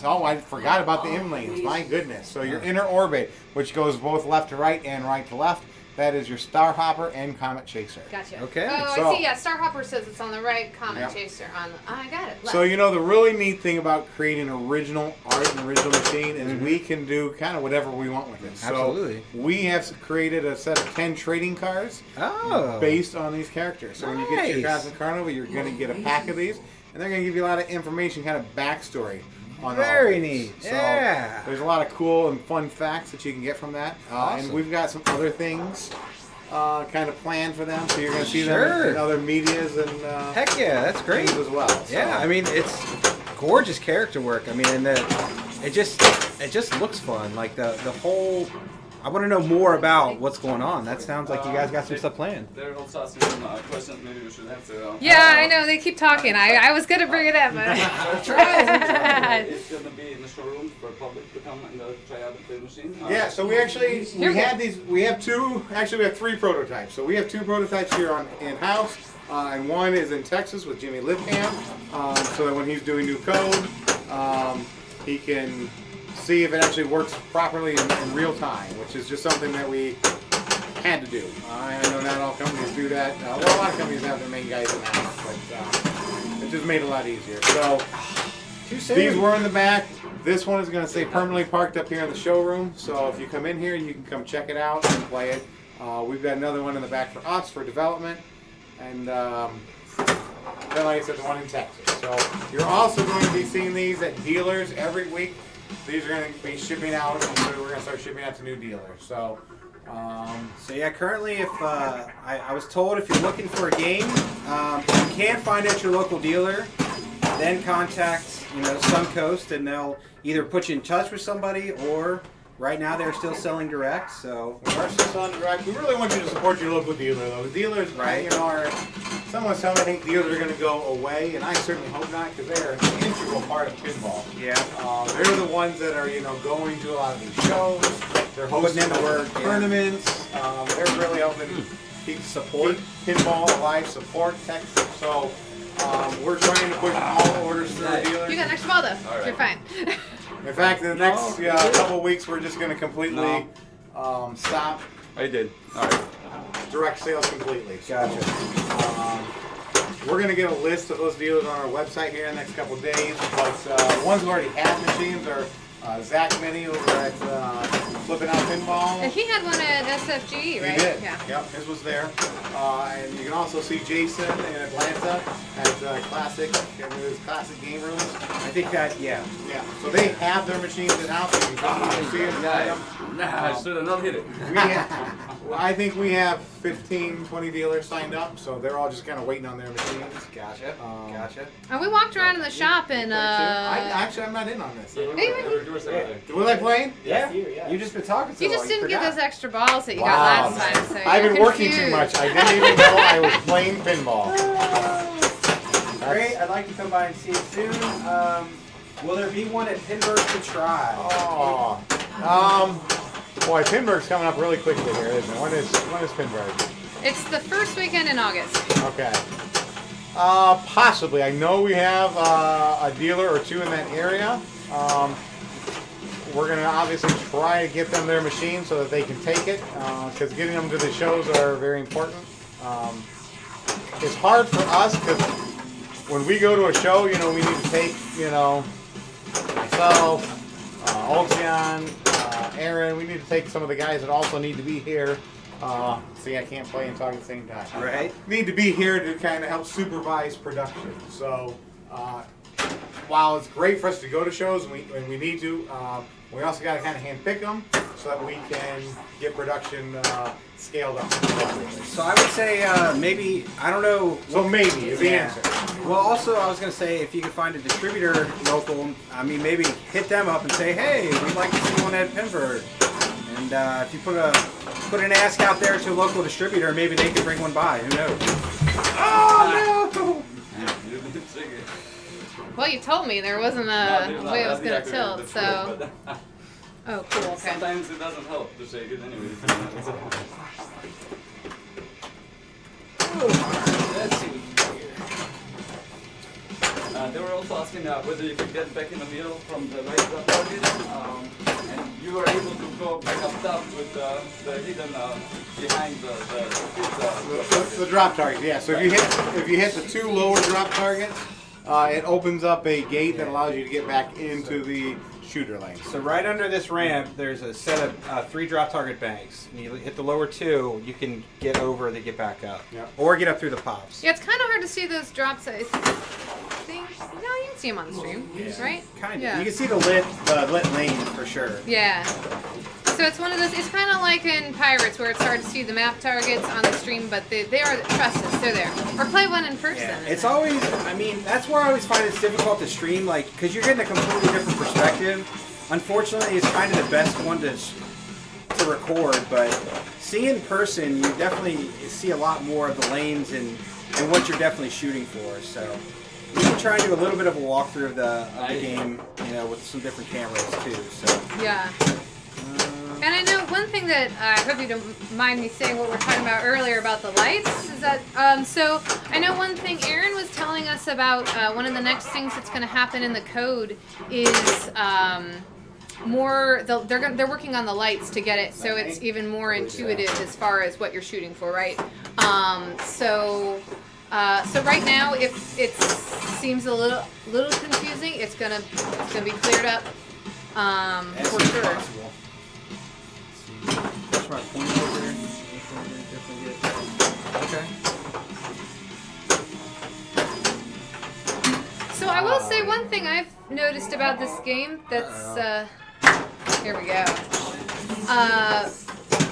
So I forgot about the inlanes. My goodness. So your inner orbit, which goes both left to right and right to left, that is your Star Hopper and Comet Chaser. Gotcha. Okay. Oh, So- I see. Yeah, Star Hopper says it's on the right. Comet Yep. Chaser on the. I got it. Left. So you know the really neat thing about creating original art and original machine is we can do kind of whatever we want with it. So Absolutely. we have created a set of 10 trading cards based on these characters. So when you get to your Nice. Cosmic Carnival, you're going to get a pack of these, and they're going to give you a lot of information, kind of backstory on all Very of these. neat. So Yeah. there's a lot of cool and fun facts that you can get from that. Awesome. And we've got some other things kind of planned for them, so you're going to see them Sure. in other medias and Heck yeah, that's great. things as well. So- Yeah, I mean it's gorgeous character work. I mean, and it just looks fun. Like the whole. I want to know more about what's going on. That sounds like you guys got some stuff planned. They're also asking some questions. Maybe we should answer. Yeah, I know. They keep talking. I was going to bring it up, but... It's going to be in the showroom for public to come and try out the machine. Yeah, so we had these. We have two. Actually, we have 3 prototypes. So we have 2 prototypes here in house, and one is in Texas with Jimmy Lipham. So that when he's doing new code, he can see if it actually works properly in real time, which is just something that we had to do. I know not all companies do that. Well, a lot of companies have their main guys in house, but it just made it a lot easier. So these were in the back. This one is going to stay permanently parked up here in the showroom. So if you come in here, you can come check it out and play it. We've got another one in the back for us for development, and then like I said, the one in Texas. So you're also going to be seeing these at dealers every week. These are going to be shipping out, and so we're going to start shipping out to new dealers. So, So yeah, currently, if I was told if you're looking for a game, you can find it at your local dealer. Then contact Suncoast, and they'll either put you in touch with somebody, or right now they're still selling direct. So we are still selling direct. We really want you to support your local dealer, though. The dealers, right? Someone's telling me I think dealers are going to go away, and I certainly hope not, because they are an integral part of pinball. yeah, They're the ones that are, going to a lot of these shows. They're hosting tournaments. They're really helping keep pinball alive, support Texas. So we're trying to push all orders through the dealers. You got an extra ball, though. Right. You're fine. In fact, in the next couple of weeks, we're just going to completely stop I did. All right. direct sales completely. So, gotcha. we're going to get a list of those dealers on our website here in the next couple of days. But ones who already have machines are Zach Minnie over at Flipping Out Pinball. And he had one at SFG, right? He did. Yeah. Yep, his was there. And you can also see Jason in Atlanta at Classic Game Rooms. I think that Yeah, so they have their machines in house. You can come and see them. I should have not hit it. I think we have 15, 20 dealers signed up, so they're all just kind of waiting on their machines. Gotcha. Gotcha. And we walked around in the shop and I'm not in on this. Was I playing? Yeah. You just been talking so you long. just didn't forgot. get those extra balls that you Wow. got last time. So I've you're been working too confused. much. I didn't even know I was playing pinball. Great. I'd like to come by and see it soon. Will there be one at Pinburg to try? Boy, Pinburg's coming up really quickly here, isn't it? When is Pinburg? It's the first weekend in August. Okay. Possibly. I know we have a dealer or 2 in that area. We're going to obviously try to get them their machine so that they can take it, because getting them to the shows are very important. It's hard for us because when we go to a show, we need to take, myself, Ultian, Aaron, we need to take some of the guys that also need to be here. See, I can't play and talk at the same time. Right. Need to be here to kind of help supervise production. So, while it's great for us to go to shows and we need to, we also got to kind of hand pick them so that we can get production scaled up. So I would say maybe, I don't know. So maybe is the Yeah. answer. Well, also I was going to say if you could find a distributor local, I mean maybe hit them up and say, hey, we'd like to see one at Pinburg. And if you put an ask out there to a local distributor, maybe they could bring one by. Who knows? Oh no! Well, you told me there wasn't a way it was going to tilt, so... Oh, cool, okay. Sometimes it doesn't help to shake it anyway. Let's see. They were also asking whether you could get back in the middle from the right target, and you were able to go back up top with the hidden behind The drop target, yeah. So if you hit the 2 lower drop targets, it opens up a gate that allows you to get back into the shooter lane. So right under this ramp, there's a set of 3 drop target banks. And you hit the lower 2, you can get over to get back up. Yep. Or get up through the pops. Yeah, it's kind of hard to see those drops. I think, no, you can see them on the stream, right? Kind of. Yeah. You can see the lit lane for sure. Yeah. So it's one of those, it's kind of like in Pirates where it's hard to see the map targets on the stream, but they are, trust us, they're there. Or play one in person. Yeah. It's always, I mean, that's where I always find it's difficult to stream, like, because you're getting a completely different perspective. unfortunately, it's kind of the best one to record, but seeing in person, you definitely see a lot more of the lanes and what you're definitely shooting for. So we can try and do a little bit of a walkthrough of the game, you know, with some different cameras too. So Yeah. And I know one thing that I hope you don't mind me saying what we were talking about earlier about the lights is that so I know one thing Aaron was telling us about one of the next things that's going to happen in the code is they're working on the lights to get it so it's even more intuitive as far as what you're shooting for, right? So right now, if it seems a little confusing, it's gonna be cleared up for sure. Possible. Let's try pointing over there. Okay. So I will say one thing I've noticed about this game that's here we go.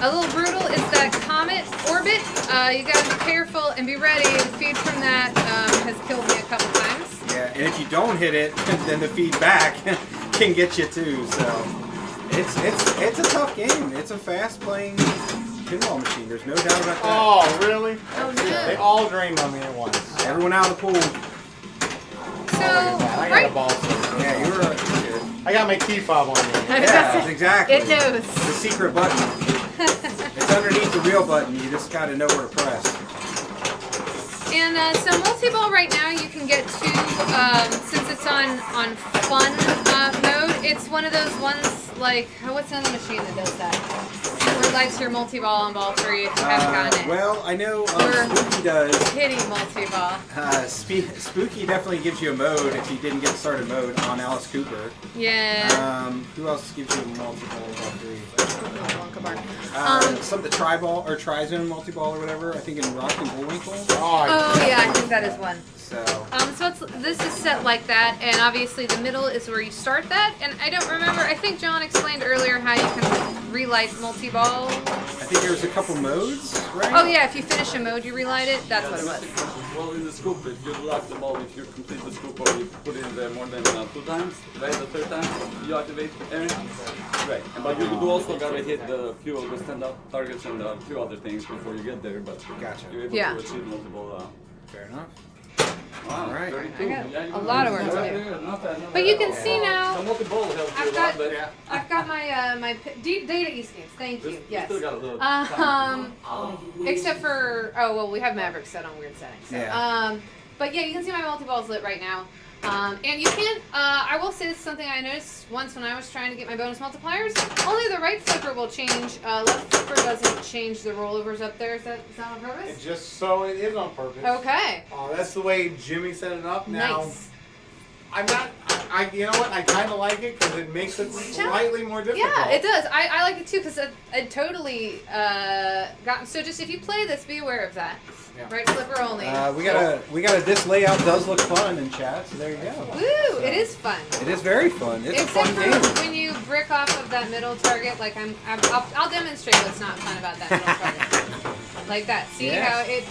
A little brutal is that comet orbit. You gotta be careful and be ready. The feed from that has killed me a couple times. Yeah, and if you don't hit it, then the feedback can get you too. So it's a tough game. It's a fast-playing pinball machine. There's no doubt about that. Oh, really? Oh, They no. all drained on me at once. Everyone out of the pool. So I got a right, ball swing. Yeah, you were good. I got my key fob on me. Yeah, exactly. it knows. The secret button. It's underneath the real button. You just got to know where to press. And so multi-ball right now you can get to, since it's on fun mode, it's one of those ones like, what's another machine that does that? Where it lights your multi-ball on ball 3 if you haven't gotten it. Well, I know Or- Spooky does. Kitty multi-ball. Spooky definitely gives you a mode if you didn't get started mode on Alice Cooper. Yeah. Who else gives you a multi-ball ball 3? Wonka bar. Some of the tri-ball or tri-zone multi-ball or whatever. I think in Rock and Bullwinkle. Oh yeah, I think that is one. So. So this is set like that, and obviously the middle is where you start that. And I don't remember. I think John explained earlier how you can relight multi-ball. I think there's a couple modes, right? Oh yeah, if you finish a mode, you relight it. That's what it was. Well, in the scoop, if you lock the ball, if you complete the scoop or you put it in there more than 2 times, right? The third time, you activate area. Right. But you do also gotta hit the few of the stand-up targets and a few other things before you get there. But Gotcha. you're able Yeah. to achieve multiple. Fair enough. Wow, All right. 32. I got Yeah, you a lot of work to do. Not bad, not But bad you at can all. see now. The multi-ball helps you I've a lot, got but I've got my data East games. Thank you. we Yes. still got a little time. Except for we have Maverick set on weird settings. So, Yeah. but yeah, you can see my multi-ball's lit right now. And you can't, I will say this is something I noticed once when I was trying to get my bonus multipliers. Only the right flipper will change. Left flipper doesn't change the rollovers up there. Is that on purpose? It just so it is on purpose. Okay. That's the way Jimmy set it up. Now, Nice. I'm not. You know what? I kind of like it because it makes it slightly more difficult. Yeah, it does. I like it too because it totally got. So just if you play this, be aware of that. Yeah. Right flipper only. We got a this layout does look fun in chat, so there you go. Woo! It is fun. It is very fun. It's Except a fun for game. when you brick off of that middle target, like I'll demonstrate what's not fun about that middle target. Like that. See Yes. how it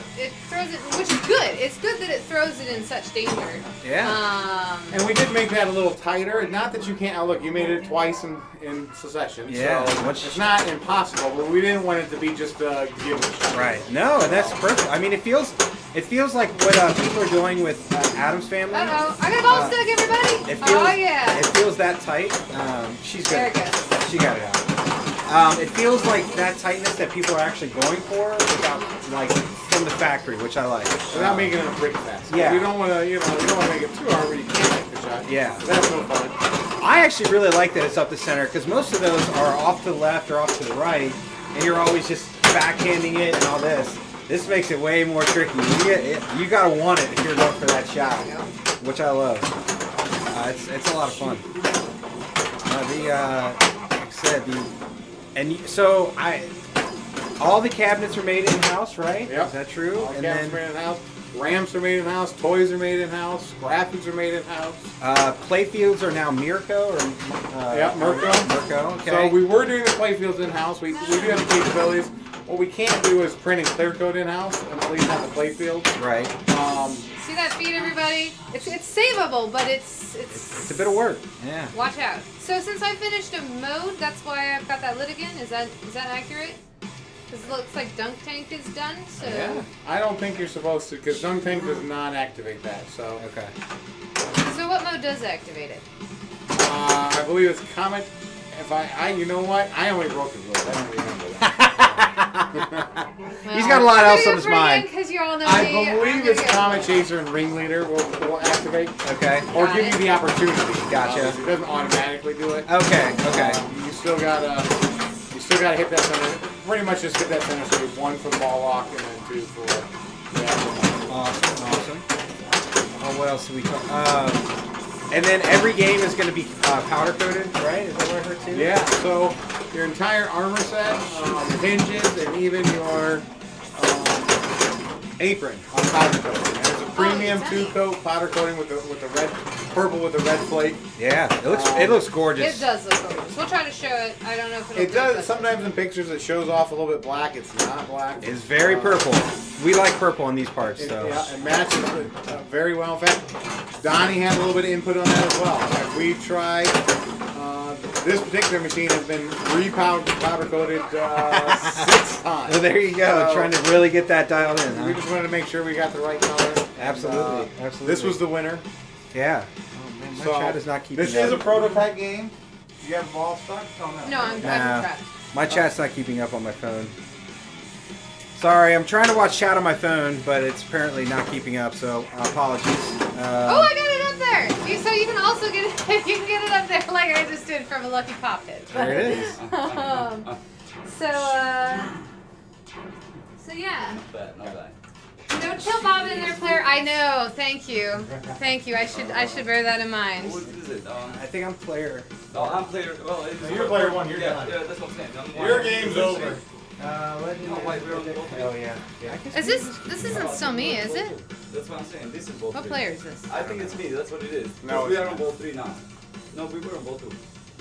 throws it, which is good. It's good that it throws it in such danger. Yeah. And we did make that a little tighter. Not that you can't. Oh, look, you made it twice in succession. Yeah, So which- it's not impossible, but we didn't want it to be just a give it a shot. Right. No, and that's perfect. I mean, it feels like what people are doing with Adam's Family. Uh-oh. I got a ball stick, everybody. It feels, Oh yeah. It feels that tight. She's good. There it goes. She got it out. It feels like that tightness that people are actually going for without, like, from the factory, which I like. Without making it a brick fest. Yeah. You don't want to, you don't want to make it too hard where you can't make the shot. Yeah. That's no fun. I actually really like that it's up the center because most of those are off to the left or off to the right, and you're always just backhanding it and all this. This makes it way more tricky. You gotta want it if you're going for that shot, which I love. It's a lot of fun. Like I said, all the cabinets are made in house, right? Yep. Is that true? All cabinets are made in house. Ramps are made in house. Toys are made in house. Graphics are made in house. Playfields are now Mirko or Yep, Mirko. Mirko. Okay. So we were doing the playfields in house. We do have the capabilities. What we can't do is print and clear coat in-house and at least have the play field. Right. See that feed, everybody? It's savable, but it's It's a bit of work. Yeah. watch out. So since I finished a mode, that's why I've got that lit again. Is that accurate? Because it looks like Dunk Tank is done. So Yeah. I don't think you're supposed to, because Dunk Tank does not activate that. So Okay. So what mode does activate it? I believe it's Comet. If you know what? I only wrote the rules. I don't remember that. He's got a lot else on his mind. Because you all know I me. believe it's Comet Chaser and Ringleader will activate. Okay. Or Got give it. you the opportunity. Gotcha. It doesn't automatically do it. Okay. Okay. You still gotta hit that center. Pretty much just hit that center save. 1 for the ball lock and then 2 for the actual. Awesome. Oh, what else do we talk? And then every game is going to be powder coated, right? Is that what I heard too? Yeah. So your entire armor set, hinges, and even your apron on powder coating. And there's a premium nice. 2-coat powder coating with the red, purple with the red flake. Yeah. It looks gorgeous. It does look gorgeous. We'll try to show it. I don't know if it'll It does. but- Sometimes in pictures it shows off a little bit black. It's not black. It's very purple. We like purple in these parts, so. Yeah, it matches very well. In fact, Donnie had a little bit of input on that as well. Like we tried. This particular machine has been powder coated 6 times. Well, there you go. So- Trying to really get that dialed in, We huh? just wanted to make sure we got the right color. Absolutely. And, Absolutely. This was the winner. Yeah. Oh, man, my chat is not keeping This up. is a prototype game. Do you have a ball stuck? Oh, No, I'm Nah. trapped. My chat's not keeping up on my phone. Sorry, I'm trying to watch chat on my phone, but it's apparently not keeping up, so apologies. Oh, I got it up there. So you can also get it. You can get it up there like I just did from a Lucky Pop hit. There it is. So yeah. Not bad, not bad. No chill Bob in there, player. I know. Thank you. Thank you. I should bear that in mind. What is it? I think I'm player. No, I'm player. Well, it's You're player 1. You're yeah, done. yeah, that's what I'm saying. I'm Your one. game's over. Wait, we're on both. Oh, yeah. Is this isn't still me, is it? That's what I'm saying. This is both. What three. player is this? I think it's me. That's what it is. No, we it's are on ball 3 now. No, we were on ball 2.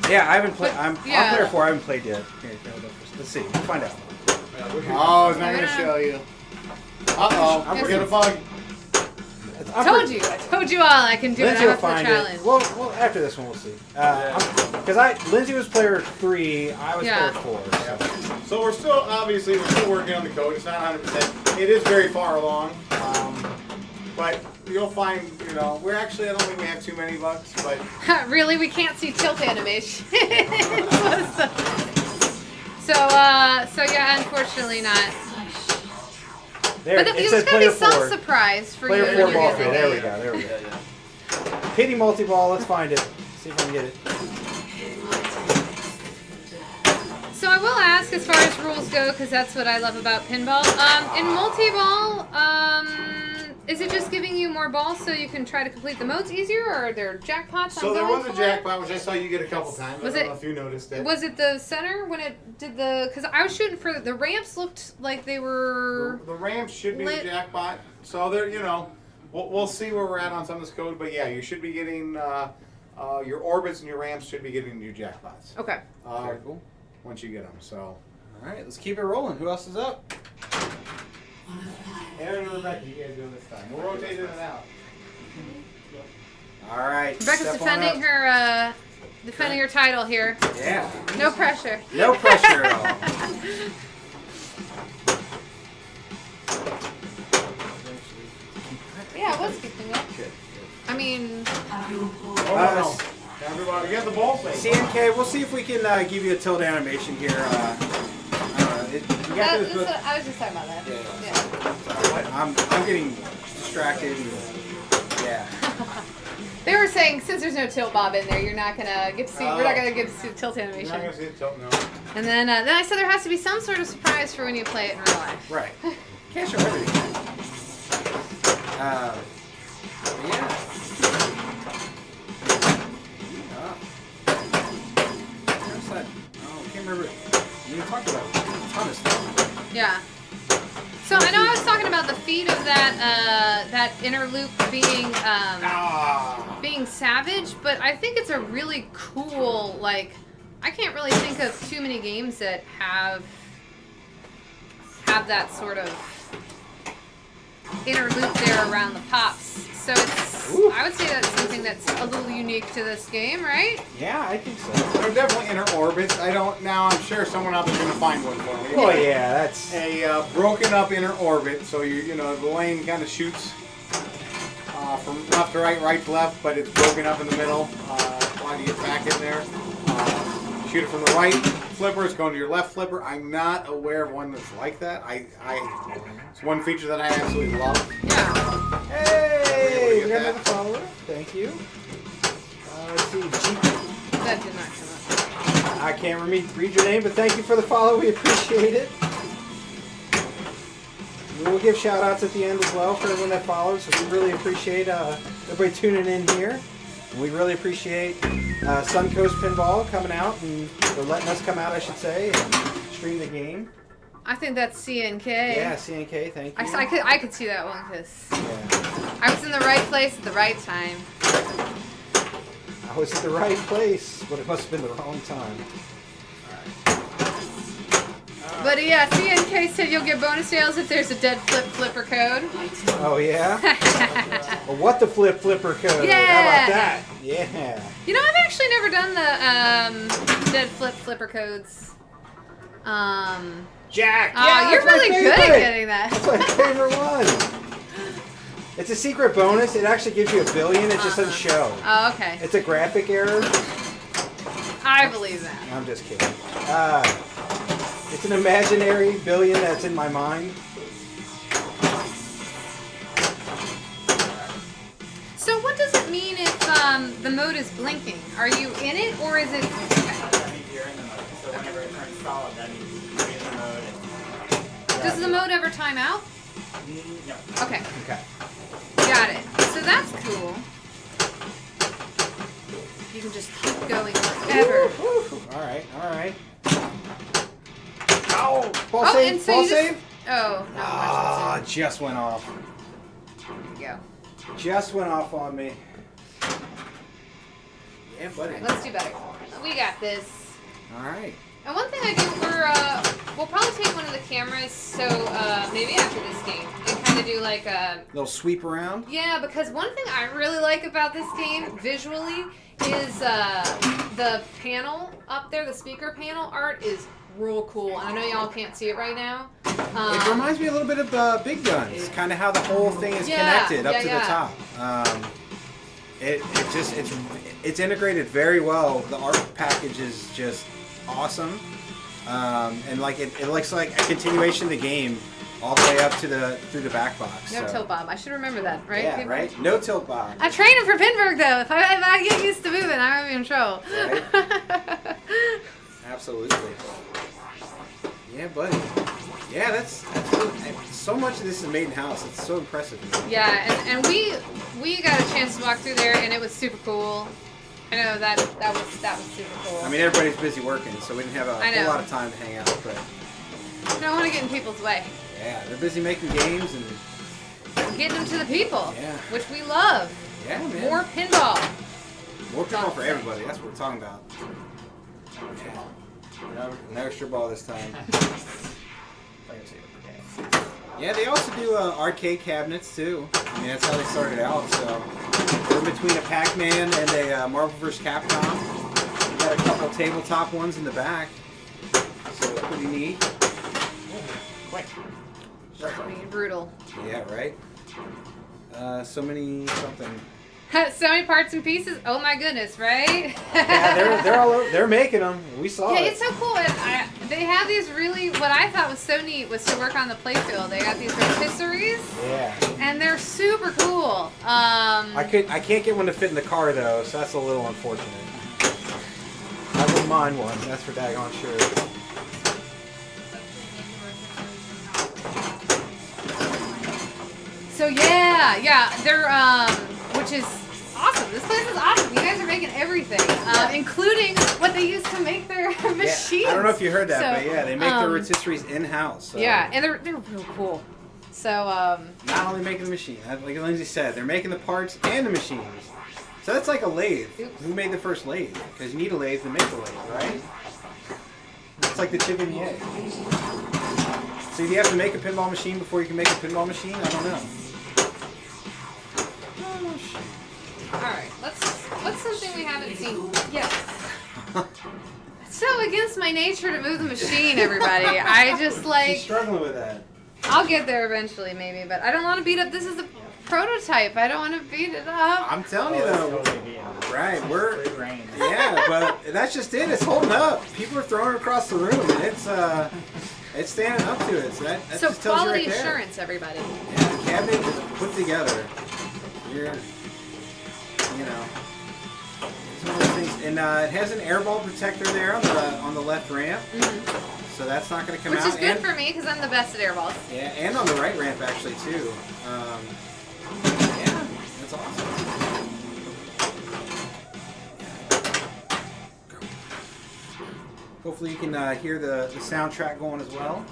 Yeah, I haven't played. I'm Yeah. player 4. I haven't played yet. Here, let's see. We'll find out. Yeah, we're Oh, it's not going to show you. Uh-oh. I'm We got a bug. I told you all I can do it. Lindsay I will have the find challenge. it. Well, after this one, we'll see. Because Lindsay was player 3, I was Yeah. player 4. So we're still working on the code. It's not 100%. It is very far along. But you'll find, I don't think we have too many bugs, but Really, we can't see tilt animation. So yeah, unfortunately not. There, But it there's says gonna be player some 4. surprise for Player you 4 when you ball get free. the There we game. go. There we go. Yeah, yeah. Pity multi-ball. Let's find it. See if I can get it. So I will ask, as far as rules go, because that's what I love about pinball. In multi-ball, is it just giving you more balls so you can try to complete the modes easier, or are there jackpots? so I'm there going was a for? jackpot, which I saw you get a couple times. Was I don't it- know if you noticed it. Was it the center when it did the? Because I was shooting for the ramps. Looked like they were. The ramp should be Lit- the jackpot. So there, we'll see where we're at on some of this code. But yeah, you should be getting your orbits and your ramps should be getting your jackpots. Okay. Very cool. Once you get them. So. All right, let's keep it rolling. Who else is up? Aaron and Rebecca, you guys do this time. We'll rotate in and out. All right. Rebecca's step on defending up. her title here. Yeah. No pressure. No pressure at all. Yeah, it was keeping up. I mean, Oh, no. Everybody, we got the ball face. CNK, we'll see if we can give you a tilt animation here. I don't know. You got this book. I was just talking about that. Yeah. I'm getting distracted. And, yeah. They were saying since there's no tilt bob in there, you're not gonna get to see. We're not gonna get to see the tilt You're not animation. going to see it tilt, no. And then I said there has to be some sort of surprise for when you play it in real life. Right. Can't show everything. Yeah. Where's that? Oh, I can't remember. You talked about a ton of stuff. Yeah. So I know I was talking about the feed of that inner loop being being savage, but I think it's a really cool, like, I can't really think of too many games that have have that sort of inner loop there around the pops. So it's, I would say that's something that's a little unique to this game, right? Yeah, I think so. They're definitely inner orbits. Now I'm sure someone out there's going to find one for me. Oh yeah, that's A broken up inner orbit, so the lane kind of shoots from left to right, right to left, but it's broken up in the middle. While you get back in there, shoot it from the right flipper, it's going to your left flipper. I'm not aware of one that's like that. It's one feature that I absolutely love. Yeah. hey, Get we got that. another follower. Thank you. Let's see, That did not come up. I can't read your name, but thank you for the follow. We appreciate it. We'll give shout outs at the end as well for everyone that follows. So we really appreciate everybody tuning in here. And we really appreciate Suncoast Pinball coming out or letting us come out, I should say, and stream the game. I think that's CNK. Yeah, CNK, thank you. I could see that one because Yeah. I was in the right place at the right time. I was at the right place, but it must have been the wrong time. But yeah, CNK said you'll get bonus sales if there's a dead flipper code. Oh, yeah? Well, what the flipper code? Yeah. How about that? Yeah. You know, I've actually never done the dead flipper codes. Jack! Oh, Yeah, you're that's my really good at favorite. getting that. That's my favorite one. It's a secret bonus. It actually gives you $1 billion. It just doesn't show. Oh, okay. It's a graphic error. I believe that. I'm just kidding. It's an imaginary $1 billion that's in my mind. So what does it mean if the mode is blinking? Are you in it or is it... That means you're in the mode. So whenever it turns solid, that means you're in the mode. And Does the mode ever time out? No. Okay, Okay. got it. So that's cool. You can just keep going forever. All right. All right. Ow! Ball Oh, save. and so Ball you just... save. Oh, no. Ah, just went off. There you go. Just went off on me. Yeah, buddy. Alright, let's do better. We got this. All right. And one thing I do, we'll probably take one of the cameras, so maybe after this game, and kind of do like a... Little sweep around. Yeah, because one thing I really like about this game, visually, is the panel up there, the speaker panel art is real cool. And I know y'all can't see it right now. It reminds me a little bit of Big Guns, kind of how the whole thing is connected up to the top. It's integrated very well. The art package is just awesome, and like it looks like a continuation of the game all the way up to through the back box. No so. tilt bob. I should remember that, right? Yeah, people? right. No tilt bob. I trained him for Pinburg though. If I get used to moving, I'm gonna be in trouble. Right. Absolutely. Yeah, buddy. Yeah, that's really, so much of this is made in house. It's so impressive. Yeah, and we got a chance to walk through there, and it was super cool. I know that was super cool. I mean, everybody's busy working, so we didn't have a I whole know. lot of time to hang out. But I don't want to get in people's way. yeah, they're busy making games and Getting them to the people, Yeah. which we love. yeah, man. More pinball. More pinball for everybody. That's what we're talking about. Yeah. No extra ball this time. Player 2. Okay. Yeah, they also do arcade cabinets too. I mean, that's how they started out. So they're between a Pac-Man and a Marvel vs. Capcom. We got a couple tabletop ones in the back. So pretty neat. Quick. I mean, brutal. Yeah, right. So many something. So many parts and pieces. Oh my goodness, right? Yeah, they're all over, they're making them. We saw Yeah, it. it's so cool. And they have these really. What I thought was so neat was to work on the playfield. They got these rotisseries, Yeah. and they're super cool. I can't get one to fit in the car though, so that's a little unfortunate. I wouldn't mind one. That's for daggone sure. So yeah, they're which is awesome. This place is awesome. You guys are making everything, including what they use to make their machines. Yeah, I don't know if you heard that, So, but yeah, they make their rotisseries in house. So Yeah, and they're real cool. So not only making the machine, like Lindsay said, they're making the parts and the machines. So that's like a lathe. Oops. Who made the first lathe? Because you need a lathe to make a lathe, right? It's like the chicken and the egg. So do you have to make a pinball machine before you can make a pinball machine? I don't know. All right, what's something we haven't seen yet? It's so against my nature to move the machine, everybody. I just like. She's struggling with that. I'll get there eventually, maybe, but I don't want to beat up. This is the prototype. I don't want to beat it up. I'm telling you Oh, it's though. totally being Right, we're. free reign. Yeah, but that's just it. It's holding up. People are throwing it across the room, and it's standing up to it. So that So just tells you quality right there. assurance, everybody. Yeah, the cabinet is put together. You're, you know, it's one of those things, and it has an airball protector there on the left ramp, so that's not going to come Which out. is good and, for me because I'm the best at airballs. yeah, and on the right ramp actually too. Yeah, that's awesome. Hopefully you can hear the soundtrack going as well.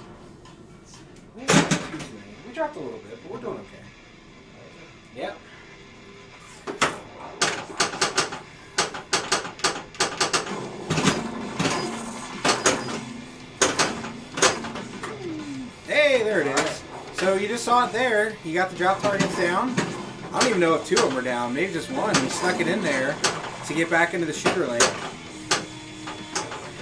Ooh, excuse me. We dropped a little bit, but we're doing okay. Yep. Hey, there it is. So you just saw it there. You got the drop targets down. I don't even know if two of them were down. Maybe just one. You snuck it in there to get back into the shooter lane.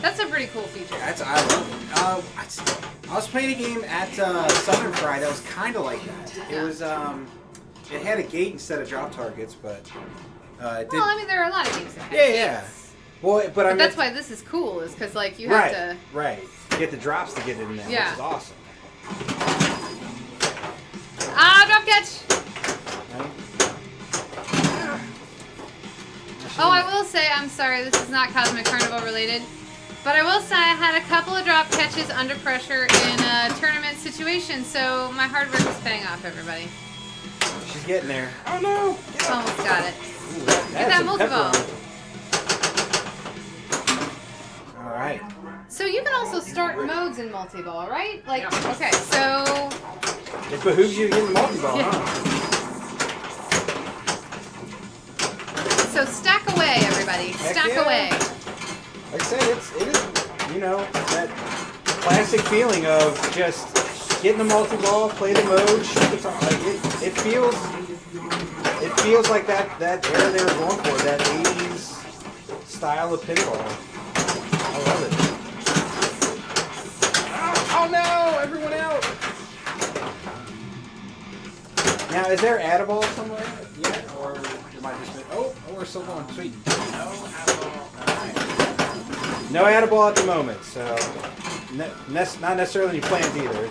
That's a pretty cool feature. I love it. I was playing a game at Southern Fry that was kind of like that. It was it had a gate instead of drop targets, but it did. Well, I mean, there are a lot of games that have Yeah. gates. Well, but I But mean, that's why this is cool, is because like you have to. right. You get the drops to get it in there, Yeah. which is awesome. Drop catch. Right? Oh, I will say, I'm sorry, this is not Cosmic Carnival related, but I will say I had a couple of drop catches under pressure in a tournament situation, so my hard work is paying off, everybody. She's getting there. Oh no! Almost got it. Ooh, Get that some multi-ball. pepper on it. All right. So you can also start modes in multi-ball, right? Like, okay, so It behooves you to get the multi-ball, Yeah. huh? so stack away, everybody. Heck Stack yeah. away. Like I said, it is, you know, that classic feeling of just getting the multi-ball, play the mode, shoot the top. Like it feels like that era they were going for, that 80s style of pinball. I love it. Oh no, everyone out. Now, is there Add-a-ball somewhere yet, or am I just? Oh, we're still going. Sweet. No Add-a-ball at the moment, so not necessarily any plans either.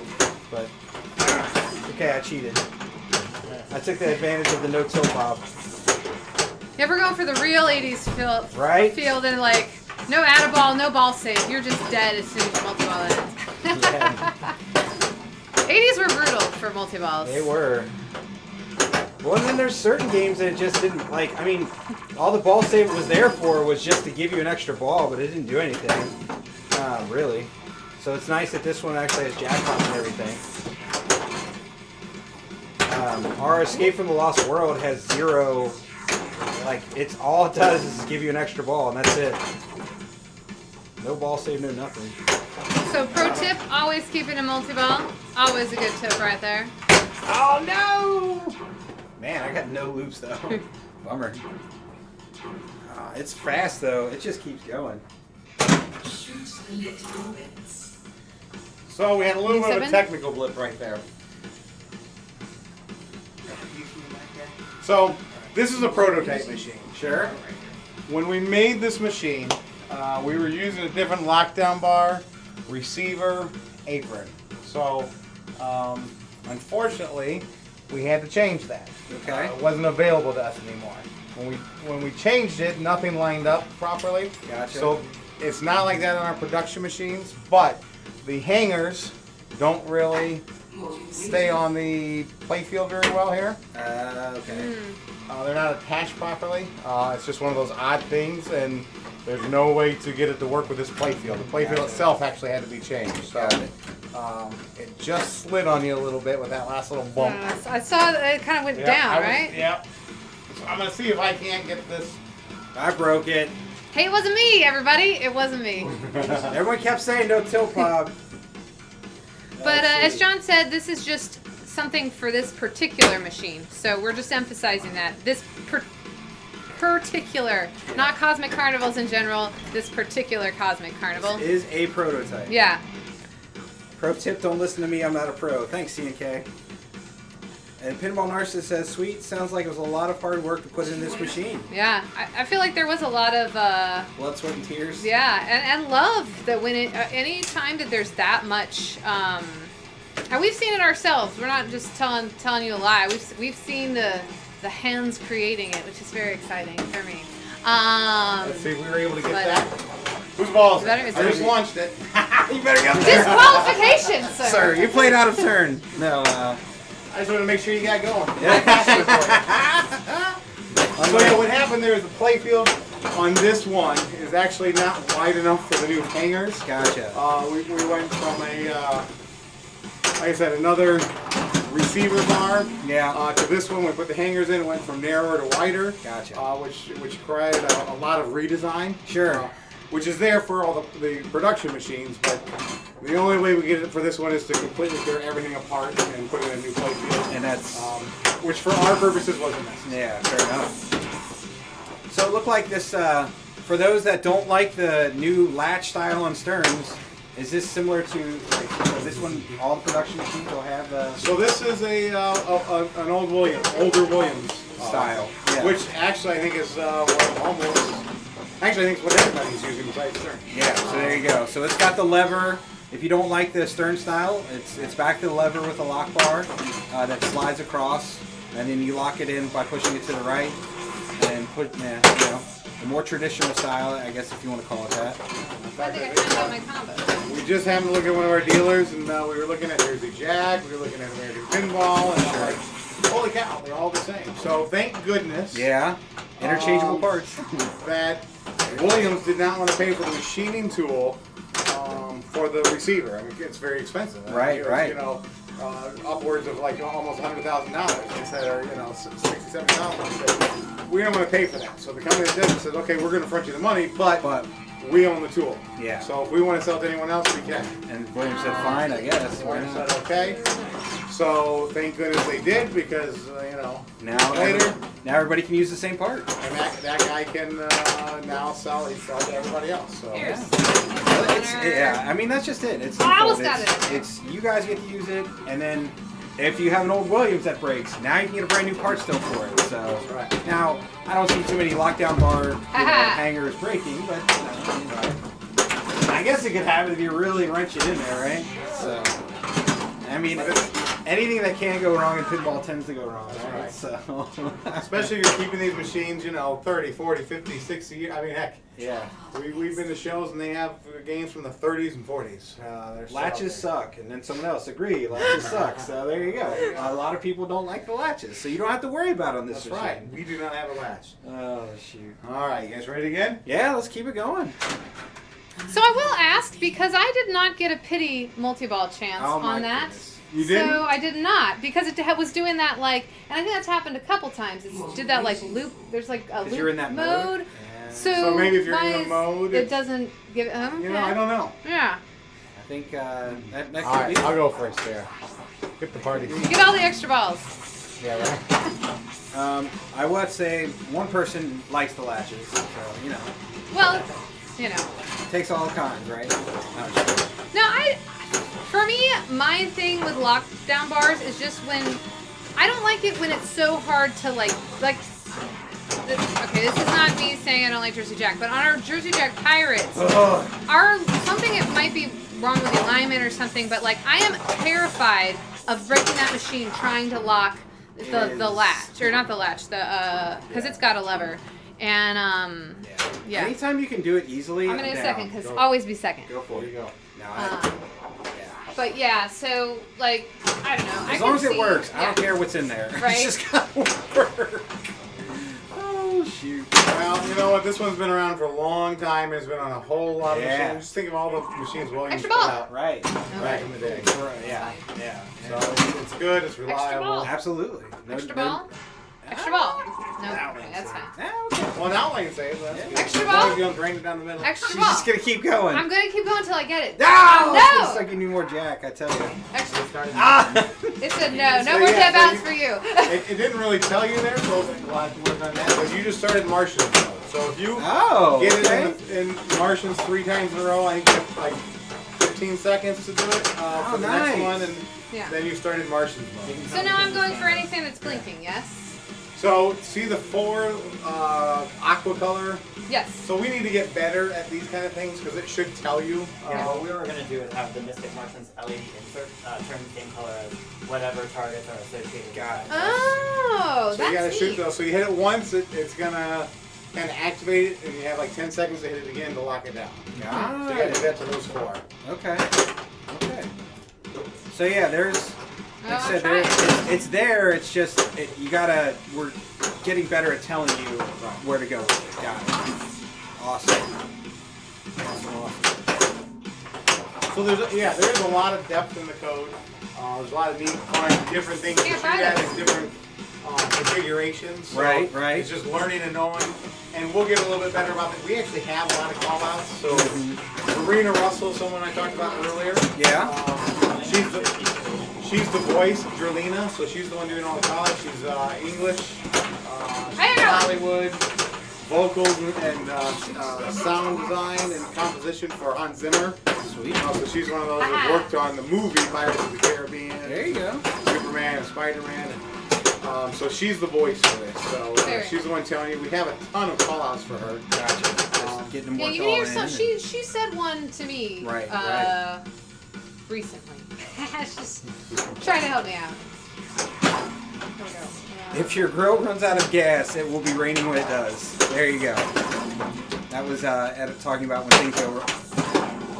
But okay, I cheated. I took the advantage of the no-till pop. You ever go for the real 80s Right? field and like, no add-a-ball, no ball save. You're just dead as soon as you multi-ball ends. Yeah. 80s were brutal for multi-balls. They were. Well, and then there's certain games that it just didn't, like, I mean, all the ball save was there for was just to give you an extra ball, but it didn't do anything, really. So it's nice that this one actually has jackpots and everything. Our Escape from the Lost World has zero, like, it's all it does is give you an extra ball, and that's it. No ball save, no nothing. So pro tip, always keep it in multi-ball. Always a good tip right there. Oh, no! Man, I got no loops, though. Bummer. It's fast, though. It just keeps going. So we had a little bit of a 7? technical blip right there. So this is a prototype machine. Sure. When we made this machine, we were using a different lockdown bar, receiver, apron. So, unfortunately, we had to change that. Okay. It wasn't available to us anymore. When we changed it, nothing lined up properly. Gotcha. So it's not like that on our production machines, but the hangers don't really stay on the playfield very well here. Okay. They're not attached properly. It's just one of those odd things, and there's no way to get it to work with this playfield. The playfield Gotcha. itself actually had to be changed. So Got it. it just slid on you a little bit with that last little bump. I saw that it kind of went down, right? Yeah. So I'm gonna see if I can't get this. I broke it. Hey, it wasn't me, everybody. It wasn't me. Everyone kept saying no tilt pop. But as John said, this is just something for this particular machine. So we're just emphasizing that. This particular, not Cosmic Carnivals in general, this particular Cosmic Carnival. This is a prototype. Yeah. Pro tip, don't listen to me, I'm not a pro. Thanks, C&K. And Pinball Narcissist says, sweet, sounds like it was a lot of hard work to put in this machine. Yeah, I feel like there was a lot of... blood, sweat, and tears. Yeah, and love that when any time that there's that much... and we've seen it ourselves. We're not just telling you a lie. We've seen the hands creating it, which is very exciting for me. Let's see if we were able to get that. Whose balls? I just launched it. You better get up there. Disqualification, sir. Sir, you played out of turn. No, I just want to make sure you got going. Yeah. So yeah, what happened there is the play field on this one is actually not wide enough for the new hangers. Gotcha. We went from a, like I said, another receiver bar to this one. We put the hangers in. It went from narrower to wider. Gotcha. Which created a lot of redesign. Sure. Which is there for all the production machines, but the only way we get it for this one is to completely tear everything apart and put in a new play field. And that's... which for our purposes wasn't necessary. Yeah, fair enough. So it looked like this, for those that don't like the new latch style on sterns, is this similar to, like, so this one, all the production machines will have So this is an older Williams style. Yeah. Which actually I think is almost... Actually, I think it's what everybody's using besides stern. Yeah, so there you go. So it's got the lever. If you don't like the stern style, it's back to the lever with the lock bar that slides across, and then you lock it in by pushing it to the right, and put, the more traditional style, I guess if you want to call it that. I think I timed out my combo. We just happened to look at one of our dealers, and we were looking at Jersey Jack, we were looking at American Pinball, and I'm like, holy cow, they're all the same. So thank goodness. Yeah, interchangeable parts. That Williams did not want to pay for the machining tool for the receiver. I mean, it's very expensive. Right. You know, upwards of like almost $100,000 instead of $60,000, $70,000. We don't want to pay for that. So the company that did it said, okay, we're going to front you the money, but we own the tool. Yeah. So if we want to sell it to anyone else, we can. And William said, fine, I guess. William said, okay. So thank goodness they did, because now everybody can use the same part. And that guy can now sell to everybody else. So. Yeah, I mean that's just it. It's you guys get to use it, and then if you have an old Williams that breaks, now you can get a brand new part still for it. So now I don't see too many lockdown bar hangers breaking, but I guess it could happen if you really wrench it in there, right? So I mean, anything that can go wrong in pinball tends to go wrong, right? So especially if you're keeping these machines, 30, 40, 50, 60 years. I mean, heck. Yeah. We've been to shows and they have games from the 30s and 40s. Latches suck, and then someone else agreed. Latches suck. So there you go. A lot of people don't like the latches, so you don't have to worry about it on this. That's right. We do not have a latch. Oh shoot! All right, you guys ready again? Yeah, let's keep it going. So I will ask, because I did not get a pity multi-ball chance on that. Goodness. You didn't? So I did not, because it was doing that and I think that's happened a couple times. It did that loop. There's like a loop you're in that mode. mode. So maybe if you're in the mode, it doesn't give. I don't know. Yeah. I think that could All right, be. I'll go first there. Get the party. Get all the extra balls. Yeah, right. I would say one person likes the latches, so Well, it takes all kinds, right? No, for me, my thing with lockdown bars is just when I don't like it when it's so hard to like. Okay, this is not me saying I don't like Jersey Jack, but on our Jersey Jack Pirates, it might be wrong with the alignment or something, but I am terrified of breaking that machine trying to lock the latch, or not the latch, because it's got a lever. And yeah. Anytime you can do it easily. I'm gonna do second, because always be second. Go for it. You go. But yeah, so I don't know. As long as it works, I don't care what's in there. Right. It's just gotta work. Oh shoot. Well, you know what? This one's been around for a long time. It's been on a whole lot of machines. Just think of all the machines Williams Extra put ball. out Right. back in the day. Yeah. So it's good. It's reliable. ball. Absolutely. Extra ball. Extra ball. No, Now okay, we that's say. fine. Yeah, okay. Well, now I can say it. That's good. Extra As long ball? as you don't drain it down the middle. Extra She's ball. just gonna keep going. I'm gonna keep going until I get it. No! No! It's like you need more jack, I tell you. Extra. Ah! It said no. No So, more yeah, dead so bounce you- for you. It didn't really tell you there, so we'll have to work on that. But you just started Martians mode. So if you Oh, get okay. it in Martians 3 times in a row, I think you have like 15 seconds to do it for the next nice. one, and Yeah. then you started Martians mode. So now I'm going for anything that's blinking, yes? So see the 4 aqua color? Yes. So we need to get better at these kind of things because it should tell you. Yeah, what we were going to do is have the Mystic Martians LED insert turn the same color as whatever targets are associated with Got it. Oh, So you gotta that's shoot neat. those. So you hit it once, it's gonna kind of activate it, and you have like 10 seconds to hit it again to lock it down. So you gotta do that to those 4. Okay. Okay. So yeah, there's. Oh, Like I I'll said, try it. it's there. It's just you gotta. We're getting better at telling you where to go with it. Got it. Awesome. So there's a lot of depth in the code. There's a lot of neat, fun, different things to Yeah, shoot find at it. in different configurations. So Right, right. It's just learning and knowing, and we'll get a little bit better about it. We actually have a lot of call-outs. So Marina Russell, someone I talked about earlier. Yeah. She's the voice of Drelina, so she's the one doing all the call-outs. She's English, I know. Hollywood, vocals and sound design and composition for Hans Zimmer. Sweet. So she's one of those that worked on the movie Pirates of the Caribbean, There you go. Superman and Spider-Man. So she's the voice for this. So Very she's the one telling you. We have a ton of call-outs for her. Gotcha. Just getting them Yeah, worked you all can hear in. some. and- She said one to me. Right, Recently. She's just trying to help me out. Here we go. If your grill runs out of gas, it will be raining when it does. There you go. That was Ed talking about when things go wrong.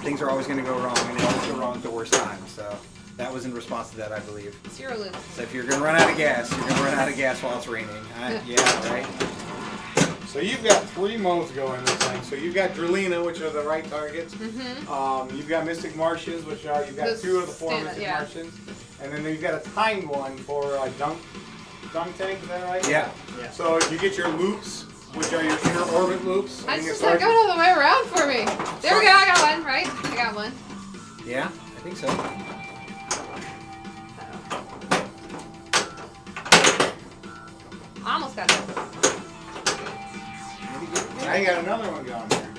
Things are always going to go wrong, and they always go wrong at the worst time. So that was in response to that, I believe. Zero lose. So if you're going to run out of gas, you're going to run out of gas while it's raining. Yeah, right? So you've got 3 modes going in this thing. So you've got Drelina, which are the right targets. Mm-hmm. You've got Mystic Martians, which are you've got Those 2 of the 4 stand- Mystic yeah. Martians, and then you've got a timed one for dunk tank. Is that right? Yeah. Yeah. So you get your loops, which are your inner orbit loops. I and you just start- not going all the way around for me. There we go. I got one. Right? I got one. Yeah, I think so. I almost got it. Now you got another one going there.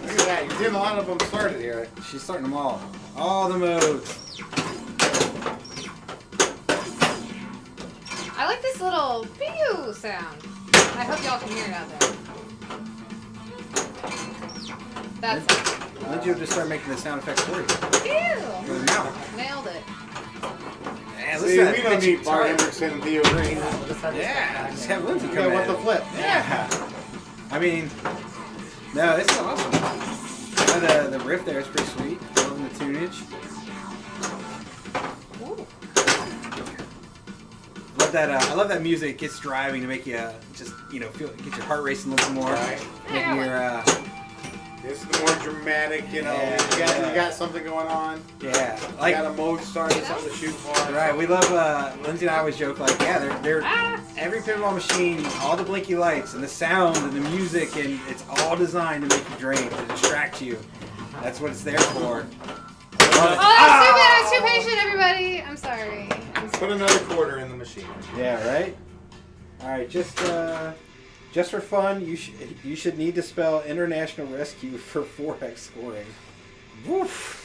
Look at that. You're getting a lot of them started here. She's starting them all. All the modes. I like this little pew sound. I hope y'all can hear it out there. That's Lindsay will just start making the sound effects for you. pew. With her mouth. Nailed it. Man, See, listen to we that don't bitchy need Bart guitar. Hendrickson and Theo Green. We'll just have this Yeah, back just there. have Lindsay You come got in. what the flip. Yeah. I mean, no, this is awesome. The riff there is pretty sweet. Loving the tunage. Ooh. Love that. I love that music. It gets driving to make you just feel get your heart racing a little more. Right. Making your This is the more dramatic, Yeah. you got something going on. yeah. You Like got a mode started, something to shoot for. right. We love Lindsay and I always joke like they're Ah. every pinball machine, all the blinky lights and the sound and the music, and it's all designed to make you drain, to distract you. That's what it's there for. Oh, that's too bad. I was too patient, everybody. I'm sorry. Put another quarter in the machine. Yeah, right? Alright, just for fun, you should need to spell International Rescue for 4x scoring. Woof.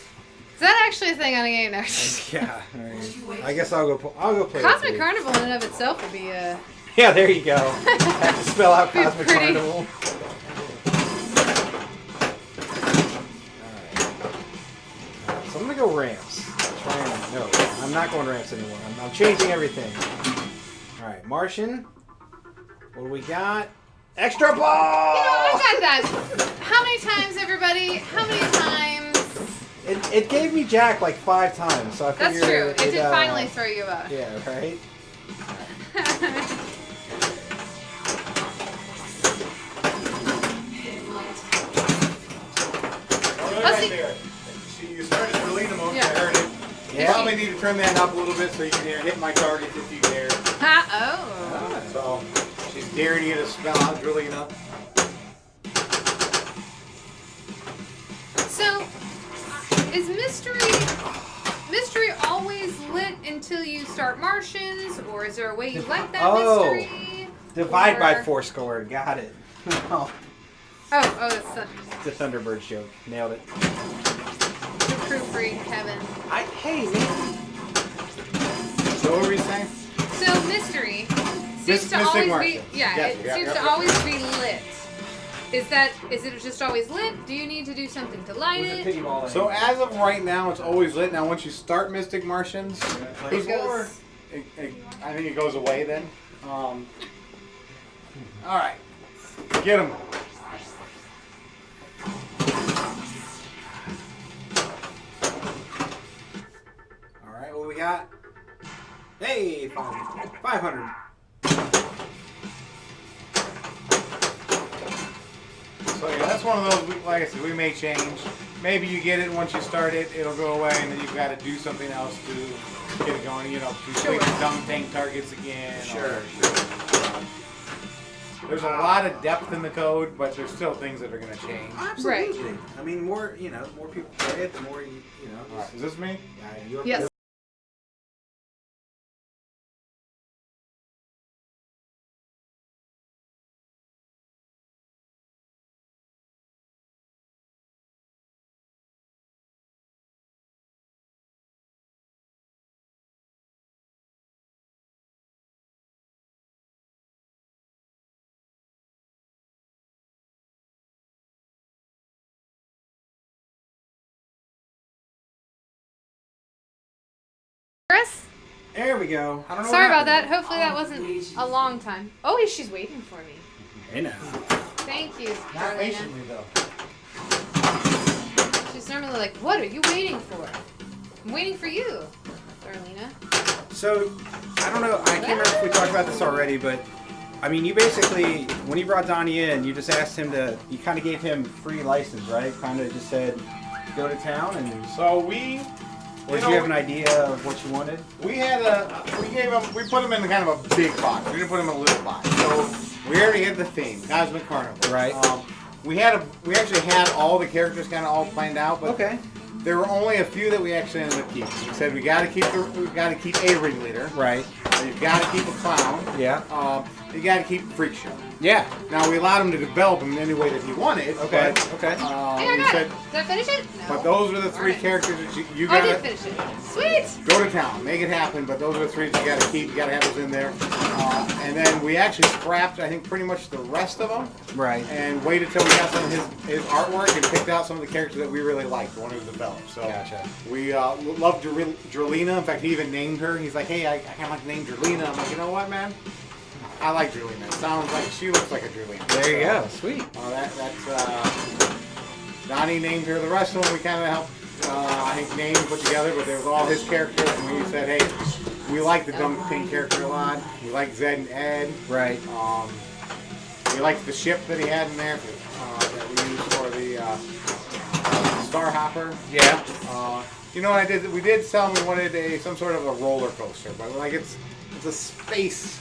Is that actually a thing on a game now? Yeah, alright. I guess I'll go play Cosmic with you. Carnival in and of itself would be Yeah, there you go. Have to spell out Be Cosmic pretty. Carnival. So I'm gonna go ramps. No, I'm not going ramps anymore. I'm changing everything. Alright, Martian. What do we got? Extra ball! I got that. How many times, everybody? How many times? It gave me Jack like 5 times, so I That's figured true. It did finally throw you out. Yeah, right? Let's see. There. You started Drelina mode, Yeah. I heard it. You Yeah. probably need to turn that up a little bit so you can hit my target if you dare. Oh. So she's daring you to spell out Drolina. So, is mystery always lit until you start Martians, or is there a way you like that mystery? Divide Or- by 4 score. Got it. Oh, Oh, that's it's a Thunderbirds joke. Nailed it. the proofread, Kevin. Hey, man. So what were you saying? So mystery seems Mystic to always Martian. be it seems to always be lit. Is it just always lit? Do you need to do something to light Who's the it? piggy ball in? So as of right now, it's always lit. Now, once you start Mystic Martians, It goes. I think it goes away then. All right, get him. All right, what we got? Hey, 500. So yeah, that's one of those. Like I said, we may change. Maybe you get it once you start it, it'll go away, and then you've got to do something else to get it going. You know, to Sure. tweak dumb tank targets again. Sure. There's a lot of depth in the code, but there's still things that are going to change. Absolutely. I mean, more more people play it, the more you know. All right, is this me? You're Yes. Chris? There we go. I don't know. Sorry what about that. happened. Hopefully that wasn't a long time. Oh, she's waiting for me. Hey, now. Thank you, Not Darlena. patiently though. She's normally like, what are you waiting for? I'm waiting for you, Darlena. So, I don't know. I can't remember if we talked about this already, but I mean, you basically, when you brought Donnie in, you just asked him to, you kind of gave him free license, right? Kind of just said, go to town, and So we. or did you have an idea of what you wanted? We put him in kind of a big box. We didn't put him in a little box. So we already had the theme, Cosmic Carnival. Right. We actually had all the characters kind of all planned out, but Okay. there were only a few that we actually ended up keeping. We said we got to keep a ringleader. Right. You've got to keep a clown. Yeah. You got to keep a freak show. Yeah. Now we allowed him to develop him in any way that he wanted. Okay. But, Okay. Hey, I we got said, it. Did I finish it? No. but those are the three Alright. characters that you Oh, I got did to finish it. Sweet. go to town, make it happen. But those are the three that you got to keep. You got to have those in there. And then we actually scrapped, I think, pretty much the rest of them, Right. and waited till we got some of his artwork and picked out some of the characters that we really liked, wanted to develop. So Gotcha. we loved Drolina. In fact, he even named her. He's like, hey, I kind of like the name Drolina. I'm like, you know what, man? I like Drolina. It sounds like she looks like a Drolina. There you So, go. Sweet. That's Donnie named her. The rest of them we kind of helped, I think, name and put together, but there was all his characters, and we said, hey, we like the Dumb Pink character a lot. We like Zed and Ed. Right. We liked the ship that he had in there that we used for the Star Hopper. Yeah. You know what I did? We did tell him we wanted some sort of a roller coaster, but like it's a space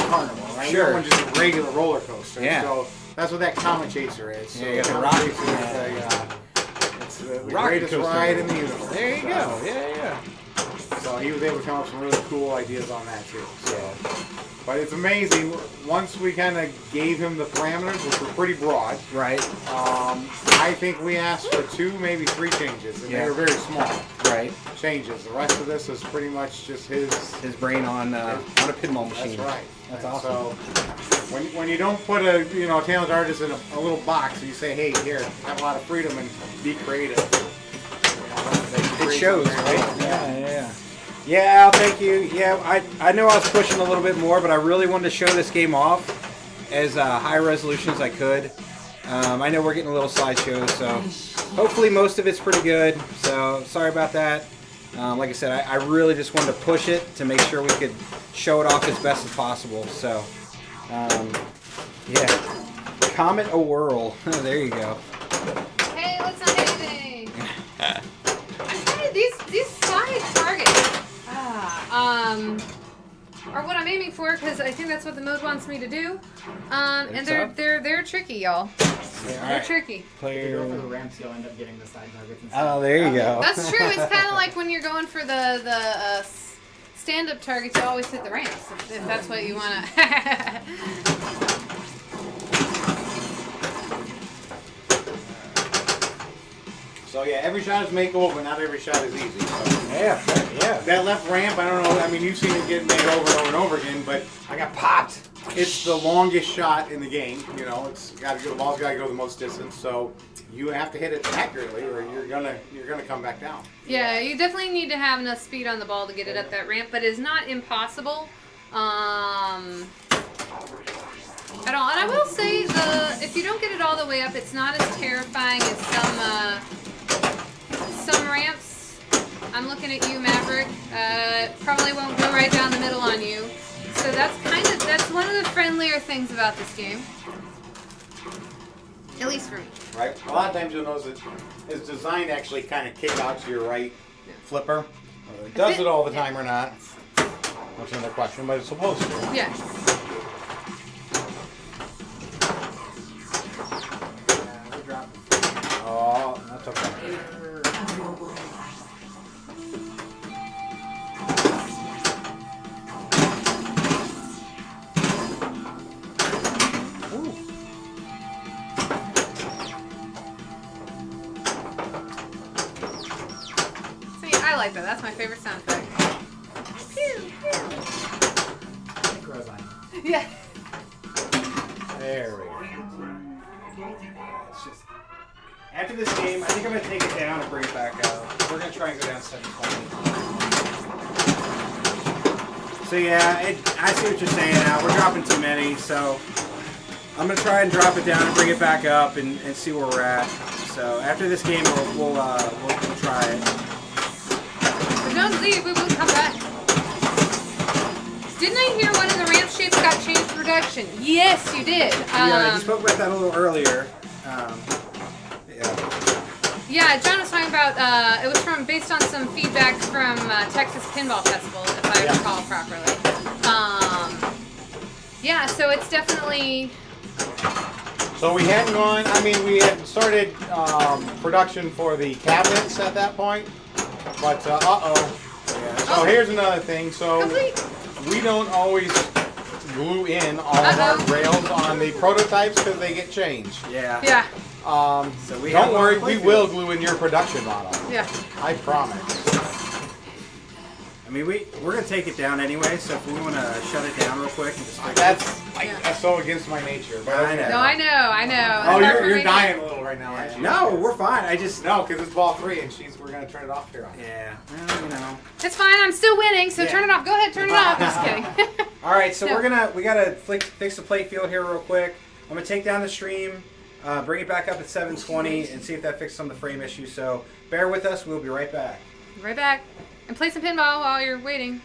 carnival, right? Sure. You don't want just a regular roller coaster. Yeah. So that's what that Comet Chaser is. So Yeah, you got the Comet rocket. Chaser is it's the Rocket greatest coaster. ride in the universe. There you So- go. Yeah. So he was able to come up with some really cool ideas on that too. So, but it's amazing. Once we kind of gave him the parameters, which were pretty broad, Right. I think we asked for 2, maybe 3 changes, and Yeah. they were very small Right. changes. The rest of this is pretty much just his. His brain on a pinball machine. That's right. That's And awesome. So when you don't put a talented artist in a little box, and you say, hey, here, have a lot of freedom and be creative. It shows, right? Yeah. Yeah, Al, thank you. Yeah, I know I was pushing a little bit more, but I really wanted to show this game off as high resolution as I could. I know we're getting a little slideshow, so hopefully most of it's pretty good. So sorry about that. Like I said, I really just wanted to push it to make sure we could show it off as best as possible. So yeah, Comet a whirl. There you go. Hey, let's not hit anything. I'm trying to, these side targets. Are what I'm aiming for because I think that's what the mode wants me to do. And Think so? they're tricky, y'all. They're tricky. If you go for the ramps, you'll end up getting the side targets instead. Oh, there you go. That's true. It's kind of like when you're going for the stand-up targets, you always hit the ramps if that's what you want to. So yeah, every shot is makeable, but not every shot is easy. So. Yeah, yeah. That left ramp, I don't know. I mean, you've seen it get made over and over and over again, but I got popped. it's the longest shot in the game. You know, it's got to go. The ball's got to go the most distance. So you have to hit it accurately, or you're gonna come back down. Yeah, you definitely need to have enough speed on the ball to get it up that ramp, but it's not impossible. At all. And I will say if you don't get it all the way up, it's not as terrifying as some ramps. I'm looking at you, Maverick. Probably won't go right down the middle on you. So that's one of the friendlier things about this game. At least for me. Right. A lot of times you'll notice that it's designed to actually kind of kick out to your right flipper. Whether it does it all the time or not, that's another question, but it's supposed to. Yeah. Oh, that's okay. See, I like that. That's my favorite sound effect. Pew, pew. Yeah. There we go. It's just after this game, I think I'm gonna take it down and bring it back out. We're gonna try and go down 720. So yeah, I see what you're saying now. We're dropping too many, so I'm gonna try and drop it down and bring it back up and see where we're at. So after this game, we'll try it. But don't leave. We will come back. Didn't I hear one of the ramp shapes got changed for production? Yes, you did. Yeah, you spoke about that a little earlier. Yeah, John was talking about, it was based on some feedback from Texas Pinball Festival, if I recall properly. Yeah, so it's definitely... So we hadn't gone, I mean, we had started production for the cabinets at that point, but So here's another thing. So Complete. we don't always glue in all of our rails on the prototypes because they get changed. Yeah. Yeah, So we Don't have worry, our we playfield. will glue in your production model. yeah. I promise. I mean, we're gonna take it down anyway. So if we want to shut it down real quick and just fix That's so against my nature. But I know. No, I know. Oh, That's you're information. dying a little right now, aren't you? No, we're fine. I just No, because it's ball 3 and we're gonna turn it off here on you. yeah. Well, you know. It's fine, I'm still winning, so Yeah. turn it off. Go ahead, turn it off. Just kidding. All right, so No. we gotta fix the play field here real quick. I'm gonna take down the stream, bring it back up at 720, and see if that fixes some of the frame issues. So bear with us. We'll be right back. Right back. And play some pinball while you're waiting.